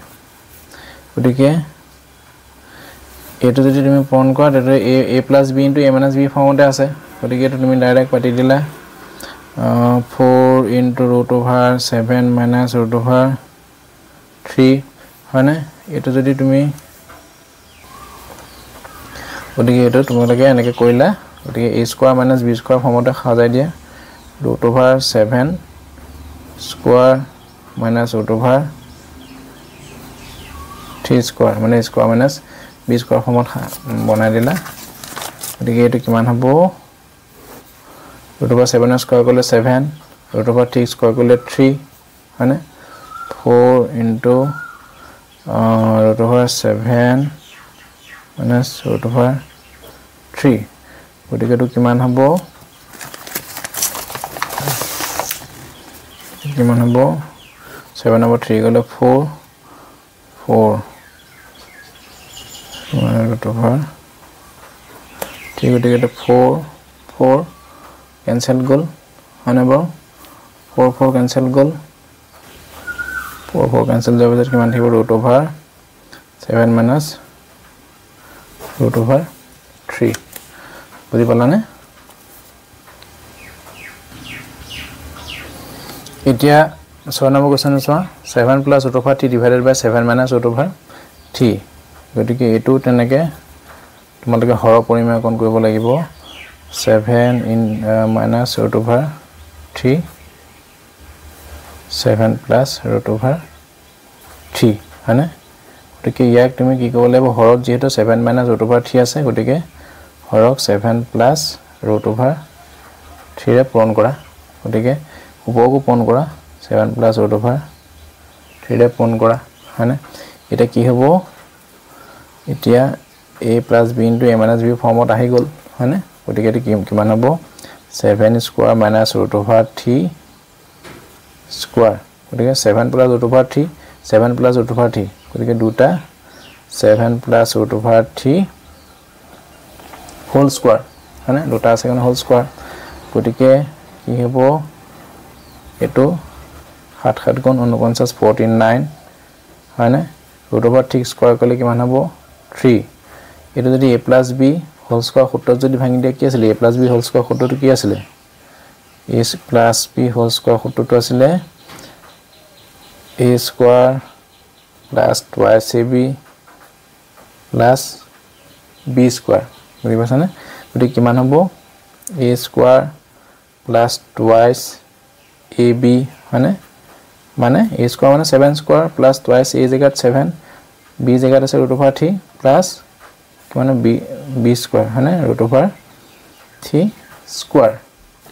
গতিকে এটো যদি তুমি পূৰণ কৰা তেতে a plus b into a minus b ফৰ্মতে আছে গতিকে এটো তুমি ডাইৰেক্ট পাতি দিলা 4 into root over 7 minus root over 3 হয়নে এটো যদি তুমি গতিকে এটো তোমালোকে এনেকৈ কৰিলা গতিকে a square minus b square ফৰ্মতে সজাই দিয়া root over 7 square minus root over 3 square মানে square minus b square ফৰ্মত বনাই দিলা গতিকে এটো কিমান হ'ব root over 7 square কৰিলে 7 root over 3 square কৰিলে 3 হয়নে 4 into root over 7 minus root over 3 গতিকে এটো কিমান হ'ব কিমান হ'ব 7 over 3 গলে 4 root over 3 গতিকে এটো 4 cancel গল হয়নে বাৰু 4 cancel গল 4 cancel যাব যে কিমান থাকিব root over 7 minus root over 3 বুজি পালানে এতিয়া 6 নম্বৰ কোৱেশ্চন চোৱা 7 plus root over 3 divided by 7 minus root over 3 গতিকে এটো তেনেকৈ তোমালোকে হৰ পৰিমেয়কন কৰিব লাগিব 7 in minus root over 3 7 plus root over 3 হয়নে গতিকে ইয়াক তুমি কি কৰিব লাগিব হৰক যেহেতু 7 minus root over 3 আছে গতিকে হৰক 7 plus root over 3 ৰে পূৰণ কৰা গতিকে উপকো পূৰণ কৰা 7 plus root over 3 ৰে পূৰণ কৰা হয়নে এটা কি হ'ব এতিয়া a plus b into a minus b ফৰ্মত আহি গল হয়নে গতিকে এটো কিমান হ'ব 7 square minus root over 3 square গতিকে 7 plus root over 3 7 plus root over 3 গতিকে দুটা 7 plus root over 3 whole square হয়নে দুটা আছে কাৰণে হোল স্কোয়ার গতিকে কি হ'ব এটো 7 7 গুণ 49 49 হয়নে ৰুট অভাৰ 3 স্কোয়াৰ কৰিলে কিমান হ'ব 3 এটো যদি a plus b whole square সূত্র যদি ভাঙি দিয়া কি আছিল a plus b whole square সূত্রটো কি আছিল a plus b whole square সূত্রটো আছিল a square plus twice ab plus b square বুজি পাছানে গতি কিমান হ'ব a square plus twice ab মানে a স্কয়ার মানে 7 স্কয়ার plus twice a জায়গাত 7 b জায়গাত আছে √3 plus মানে b স্কয়ার হয়নে √3 স্কয়ার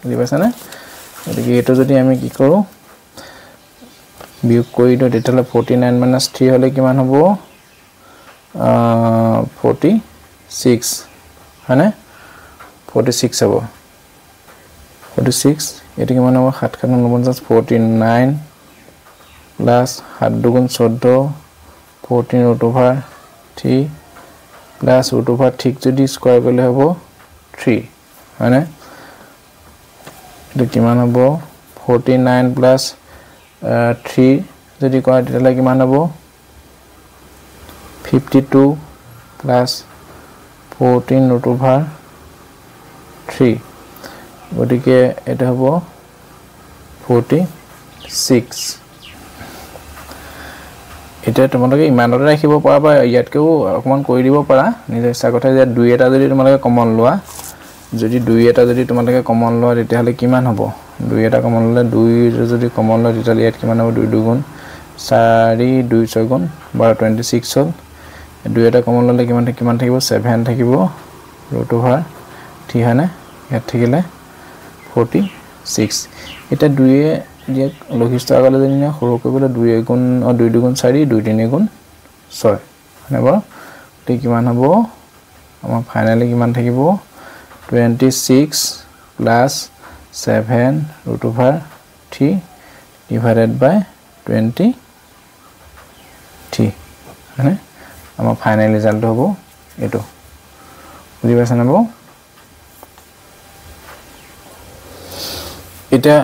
বুজি পাছানে গতিকে এটো যদি আমি কি কৰো বিয়োগ কৰি দিও তেতিয়ালে 49 - 3 হলে কিমান হ'ব 46 হয়নে 46 হ'ব 46 এটো কিমান হ'ব 7 7 49 49 plus 7 দুগুণ 14 14 √3 plus √3 যদি স্কয়ার কৰিলে হ'ব 3 হয়নে এটো কিমান হ'ব 49 plus 3 যদি কৰা তেতিয়ালে কিমান হ'ব 52 plus 14 √3 গতিকে এটা হ'ব 46 এটা তোমালোকে ইমানতে ৰাখিব পাৰা বা ইয়াতকেও অকমান কৰি দিব পাৰা নিজৰ ইচ্ছা কথা যে 2 এটা যদি তোমালোকে কমন লোৱা যদি 2 এটা যদি তোমালোকে কমন লোৱা তেতিয়ালে কিমান হ'ব 2 এটা কমন ললে 2 যদি কমন লয় তেতিয়ালে ইয়াত কিমান হ'ব 2 দুগুণ 4 2 6 গুণ 26 হ'ল 2 এটা কমন ললে কিমান থাকিব 7 থাকিব √3 হয়নে ইয়াত থাকিলে 46 এটা 2 এ দিয়া লঘিষ্ঠ আগলে যদি না সৰু কৰিবলৈ 2 গুণ 2 দুগুণ 4 2 3 গুণ 6 হয়নে বাৰু তে কিমান হ'ব আমাৰ ফাইনালি কিমান থাকিব 26 plus 7 √3 divided by 23 হয়নে আমাৰ ফাইনাল ৰিজাল্ট হ'ব এটো বুজি পাইছা না বৌ এটা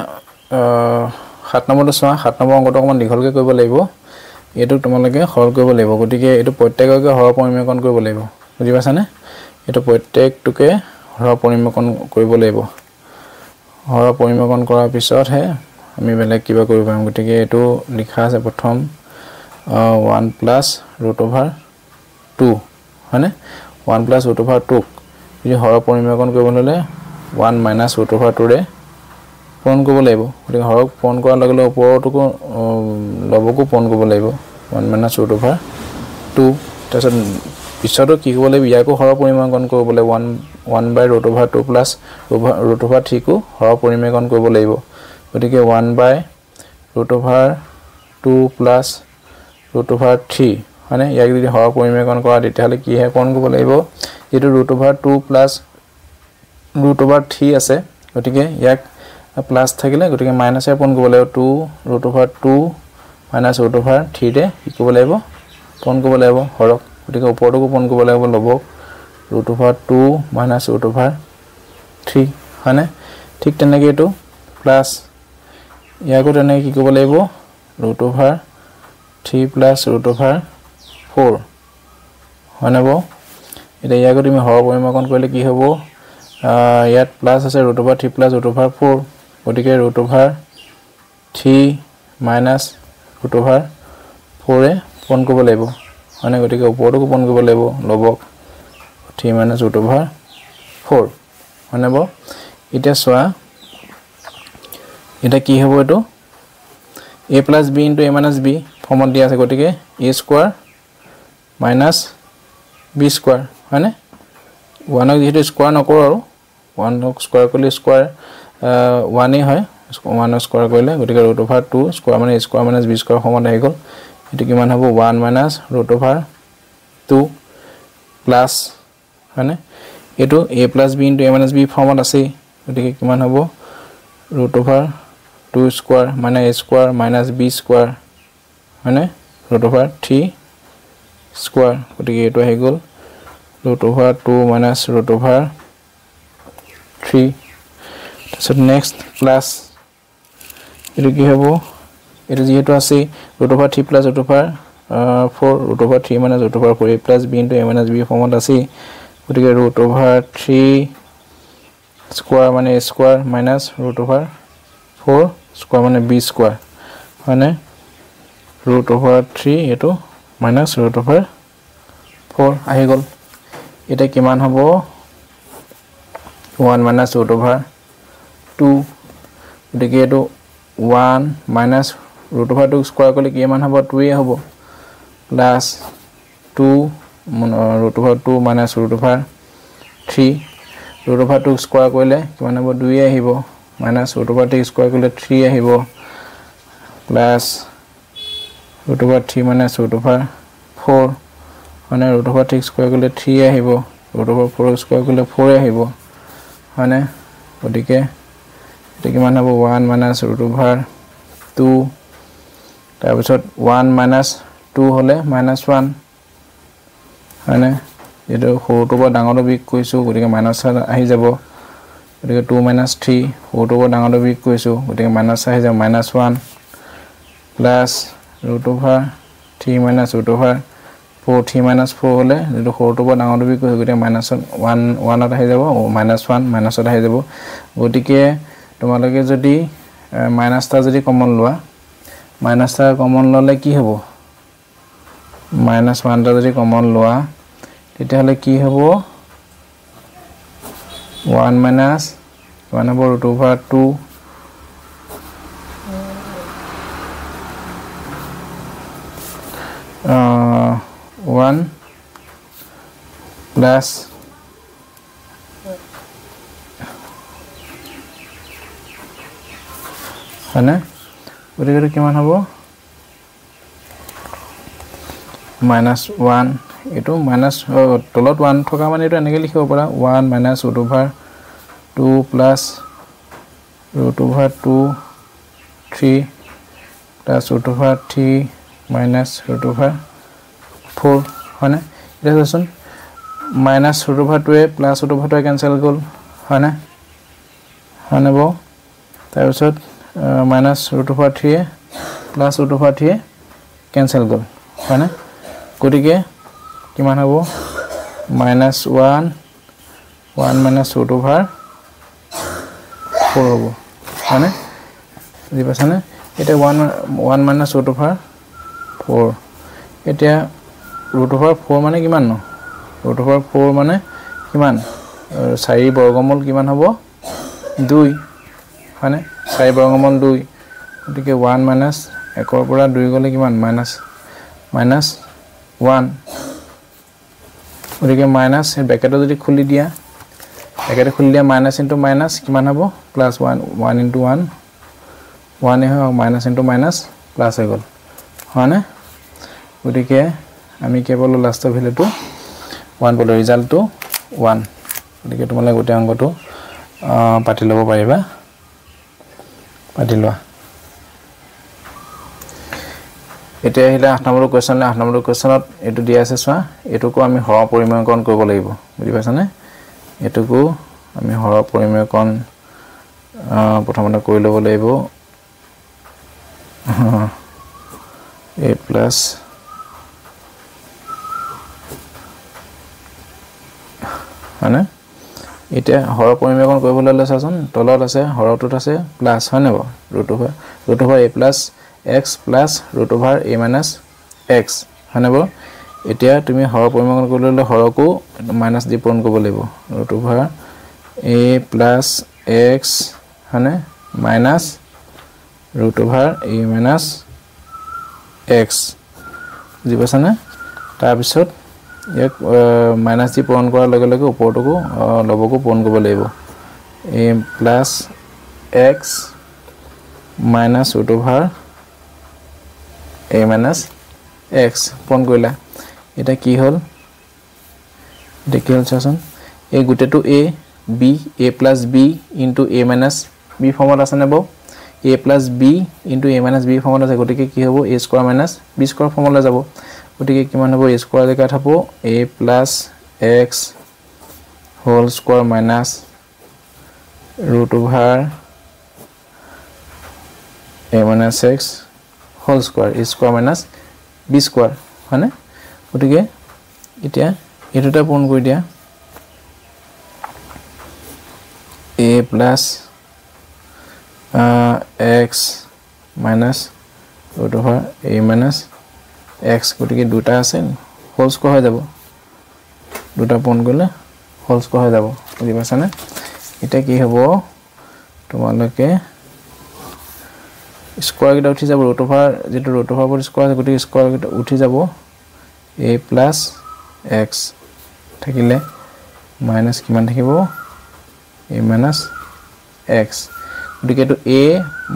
7 নম্বৰটো চোৱা 7 নম্বৰ অংকটো অকমান দীঘলকে কৰিব লাগিব এটো তোমালোকে হৰ কৰিব লাগিব গতিকে এটো প্ৰত্যেককে হৰ পৰিমেয়কন কৰিব লাগিব বুজি পাইছা নে এটো প্ৰত্যেকটোকে হৰ পৰিমেয়কন কৰিব লাগিব হৰ পৰিমেয়কন কৰাৰ পিছত হে আমি বেলেগ কিবা কৰিব পাৰিম গতিকে এটো লিখা আছে প্ৰথম 1 plus √2 হয়নে 1 plus √2 যদি হৰ পৰিমেয়কন কৰিব হলে 1 minus √2 ৰে পূৰণ কৰিব লাগিব গতিকে হৰক পূৰণ কৰাৰ লগে লগে ওপৰটোকো লবকো পূৰণ কৰিব লাগিব 1 minus √2 তাৰছত পিছতো কি কৰিব লাগিব ইয়াকো হৰ পৰিমেয়কন কৰিব লাগিব 1 by √2 plus √3 কো হৰ পৰিমেয়কন কৰিব লাগিব গতিকে 1 by √2 plus √3 মানে ইয়াক যদি হৰ পৰিমেয়কন কৰা তেতিয়ালে কি হে পূৰণ কৰিব লাগিব যেটো √2 plus √3 আছে গতিকে ইয়াক প্লাস থাকিলে গতিকে মাইনাস এ পূৰণ কৰিব লাগিব 2 minus √3 ৰে কি কৰিব লাগিব পূৰণ কৰিব লাগিব হৰক গতিকে ওপৰটোকো পূৰণ কৰিব লাগিব লবক √2 minus √3 হয়নে ঠিক তেনেকৈ এটো প্লাস ইয়াকো তেনেকৈ কি কৰিব লাগিব √3 plus √4 হয়নে বৌ এটা ইয়াকো তুমি হৰ পৰিমেয়কন কৰিলে কি হ'ব ইয়াত প্লাস আছে √3 plus √4 গতিকে √3 minus √4 এ পূৰণ কৰিব লাগিব মানে গতিকে ওপৰটোকো পূৰণ কৰিব লাগিব লবক 3 minus √4 হয়নে বৌ এটা চোৱা এটা কি হ'ব এটো a plus b into a minus b ফৰ্মত দিয়া আছে গতিকে a square minus b square হয়নে 1 ক যেটো স্কয়াৰ নকৰো আৰু 1 ক স্কয়াৰ কৰিলে স্কয়াৰ 1 এ হয় 1 স্কয়াৰ কৰিলে গতিকে √2 স্কয়াৰ মানে a square minus b square সমান হৈ গল এটো কিমান হ'ব 1 minus √2 প্লাস হয়নে এটো a plus b into a minus b ফৰ্মত আছে গতিকে কিমান হ'ব root over 2 square minus a square minus b square মানে ৰুট অভাৰ 3 স্কয়াৰ গতিকে এটো আহি গ'ল root over 2 minus root over 3 তাৰপিছত নেক্সট প্লাস এটো কি হ'ব এটো যেহেতু আছে root over 3 plus root over 4 root over 3 minus root over 4 a plus b into a minus b ফৰ্মত আছে গতিকে ৰুট অভাৰ 3 স্কয়াৰ মানে a square minus root over 4 square মানে b স্কয়াৰ মানে ৰুট অভাৰ 3 এটো মাইনাছ ৰুট অভাৰ 4 আহি গ'ল এটা কিমান হ'ব 1 মাইনাছ ৰুট অভাৰ 2 গতিকে এটো 1 মাইনাছ ৰুট অভাৰ 2 স্কয়াৰ কৰিলে কিমান হ'ব 2 এ হ'ব plus 2 root over 2 minus root over 3 root over 2 square কৰিলে কিমান হ'ব 2 এ আহিব মাইনাছ ৰুট অভাৰ 3 স্কয়াৰ কৰিলে 3 আহিব plus root over 3 minus root over 4 মানে ৰুট অভাৰ 3 স্কয়াৰ কৰিলে 3 আহিব ৰুট অভাৰ 4 স্কয়াৰ কৰিলে 4 আহিব মানে গতিকে এটা কিমান হ'ব 1 মাইনাছ ৰুট অভাৰ 2 তাৰ পিছত 1 মাইনাছ 2 হলে -1 মানে এটো সৰুটো বা ডাঙৰটো বিক কৈছো গতিকে মাইনাস আহি যাব গতিকে 2 - 3 সৰুটো বা ডাঙৰটো বিক কৈছো গতিকে মাইনাস আহি যাব -1 প্লাস √3 - √4 3 - 4 হলে যেটো সৰুটো বা ডাঙৰটো বিক কৈছো গতিকে -1 আহি যাব -1 মাইনাসত আহি যাব গতিকে তোমালোকে যদি মাইনাসটা যদি কমন লোৱা মাইনাসটা কমন ললে কি হ'ব -1 টা যদি কমন লোৱা তেতিয়া হলে কি হ'ব 1 minus 1 over √2 1 plus হয়নে গতিকে কিমান হ'ব -1 এটো মাইনাস তলত 1 থকা মানে এটো এনেকৈ লিখিব পাৰা 1 minus √2 plus √2 3 plus √3 minus √4 হয়নে এটা দেখোন minus √2 এ plus √2 কেনসেল গল হয়নে হয়নে বো তাৰ পিছত minus √3 এ plus √3 এ কেনসেল গল হয়নে গতিকে কিমান হ'ব -1 minus √4 হ'ব মানে বুজি পাছানে এটা 1 minus √4 এটা √4 মানে কিমান ন √4 মানে কিমান 4 বৰ্গমূল কিমান হ'ব 2 মানে 4 বৰ্গমূল 2 গতিকে 1 minus 1 ৰ পৰা 2 গলে কিমান -1 গতিকে মাইনাস ব্র্যাকেট যদি খুলি দিয়া ব্র্যাকেট খুলি দিয়া মাইনাস ইনটু মাইনাস কিমান হ'ব +1 1 ইনটু 1 1 এ হয় মাইনাস ইনটু মাইনাস প্লাস হৈ গল হয়নে গতিকে আমি কেৱল লাষ্টৰ ভ্যালুটো 1 পালো ৰিজাল্টটো 1 গতিকে তোমালোকে গোটেই অংকটো পাতি ল'ব পাৰিবা পাতি লোৱা এতিয়া আহিলে 8 নম্বৰ কোৱেশ্চনলে 8 নম্বৰ কোৱেশ্চনত এটো দিয়া আছে চোৱা এটোকো আমি হৰ পৰিমেয়কৰণ কৰিব লাগিব বুজি পাছানে এটোকো আমি হৰ পৰিমেয়কৰণ প্ৰথমতে কৰি ল'ব লাগিব a plus মানে এটা হৰ পৰিমেয়কৰণ কৰিবলৈ হলে চাচোন তলত আছে হৰটোত আছে প্লাস হয় নেব √a plus x plus √a minus x হয়নেব এতিয়া তুমি হৰ পৰিমেয়কৰণ কৰিলে হৰকো মাইনাস দি পূৰণ কৰিব লাগিব √a plus x হয়নে minus √a minus x বুজি পাছানে তাৰ পিছত এক মাইনাস দি পূৰণ কৰাৰ লগে লগে ওপৰটোকো লবকো পূৰণ কৰিব লাগিব a plus x minus √a minus x পূৰণ কৰিলা এটা কি হল চাচোন এই গুটেটো a b a plus b into a minus b ফৰ্মত আছে নে বাও a plus b into a minus b ফৰ্মত আছে গতিকে কি হ'ব a square minus b square ফৰ্মলৈ যাব গতিকে কিমান হ'ব a square জেগাত হ'ব a plus x whole square minus root over a minus x whole square a square minus b square হয়নে গতিকে এতিয়া এটোটা পূৰণ কৰি দিয়া a plus x minus root over a minus x গতিকে দুটা আছে হোল স্কয়াৰ হৈ যাব দুটা পূৰণ কৰিলে হোল স্কয়াৰ হৈ যাব বুজি পাইছা না এটা কি হ'ব তোমালোকে স্কয়াৰ কিটা উঠি যাব root over যেটো root over પર স্কয়াৰ আছে গতিকে স্কয়াৰ কিটা উঠি যাব a plus x থাকিলে মাইনাস কিমান থাকিব a minus x গতিকে এটো a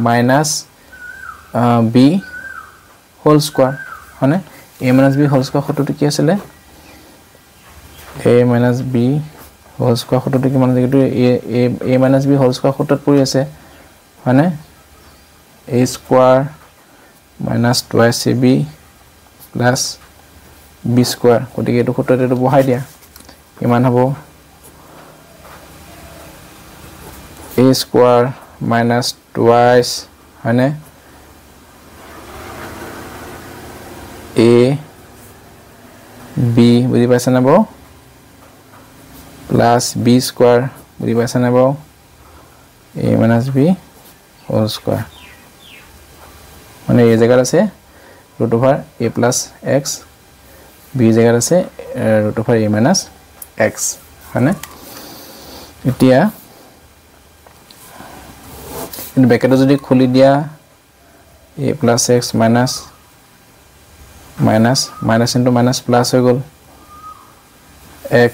minus b whole square হয়নে a minus b whole square সূত্ৰটো কি আছিল a minus b whole square সূত্ৰটো কিমান আছে এটো a minus b whole square সূত্ৰত পৰি আছে হয়নে a square minus 2ab plus b square গতিকে এটো সূত্ৰত এটো বহাই দিয়া কিমান হ'ব a square minus twice হয়নে a b বুজি পাইছা না বাও plus b square বুজি পাইছা না বাও a minus b whole square মানে এই জায়গাত আছে root over a plus x b জায়গাত আছে root over a minus x হয়নে এতিয়া কিন্তু ব্র্যাকেটে যদি খুলি দিয়া a plus x minus into minus plus হৈ গল x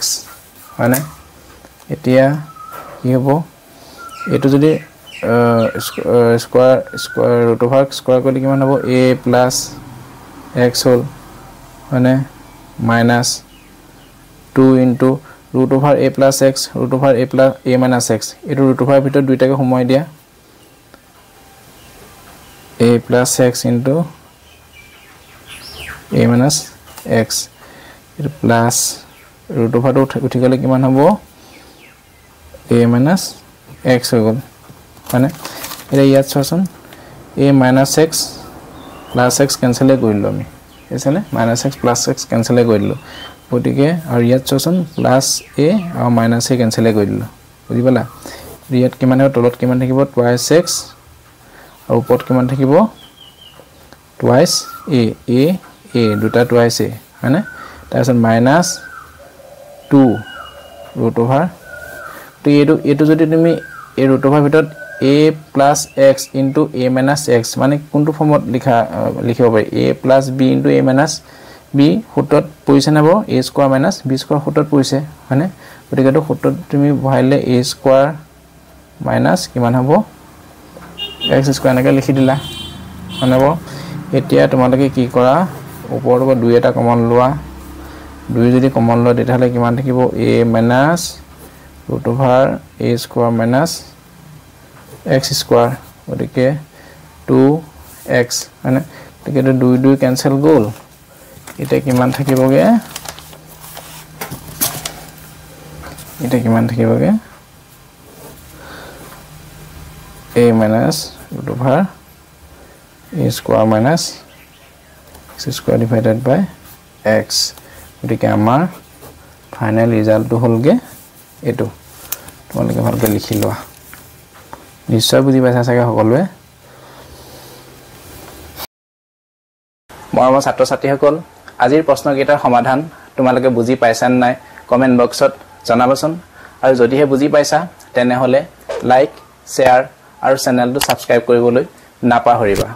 হয়নে এতিয়া কি হ'ব এটো যদি স্কয়াৰ root over স্কয়াৰ কৰিলে কিমান হ'ব a plus x হল হয়নে minus 2 into root over a plus x root over a plus a minus x এটো root over ভিতৰত দুইটাকে সময় দিয়া a plus x into a minus x it plus root over উঠি গলে কিমান হ'ব a minus x হৈ গল মানে এটা ইয়াত চোন a minus x plus x cancel কৰিলো আমি এছানে minus x plus x cancel কৰিলো গতিকে আৰু ইয়াত চোন plus a আৰু minus a ক্যান্সেল কৰিলো বুজি পালা ইয়াত কিমান হ'ব তলত কিমান থাকিব twice x আৰু ওপৰত কিমান থাকিব twice a দুটা twice a হয়নে তাৰপিছত minus 2 root over তো এটো যদি তুমি এই root over ভিতৰত a plus x into a minus x মানে কোনটো ফৰ্মত লিখিব পাৰি a plus b into a minus b সূত্ৰত পৰিছে না বাও a square minus b square সূত্ৰত পৰিছে হয়নে গতিকে তো সূত্ৰত তুমি বহাইলে a square minus কিমান হ'ব x square এনেকৈ লিখি দিলা মানে বাও এতিয়া তোমালোকে কি কৰা ওপৰৰ পৰা 2 এটা কমন লোৱা 2 যদি কমন লোৱা তেতিয়াহলে কিমান থাকিব a minus root over a square minus x square গতিকে 2x মানে গতিকে 2 ক্যান্সেল গল এটা কিমান থাকিবগে a minus root over a square minus x square divided by x গতিকে আমাৰ ফাইনাল ৰিজাল্টটো হলগে এটো তোমালোকে ভালকৈ লিখি লোৱা নিশ্চয় বুজি পাইছা চাগে সকলোৱে মৰমৰ ছাত্ৰ ছাত্ৰীসকল আজিৰ প্ৰশ্নকেইটাৰ সমাধান তোমালোকে বুজি পাইছা নাই কমেন্ট বক্সত জনাবচোন আৰু যদিহে বুজি পাইছা তেনেহলে লাইক শেয়াৰ আৰু চেনেলটো সাবস্ক্ৰাইব কৰিবলৈ নাপাহৰিবা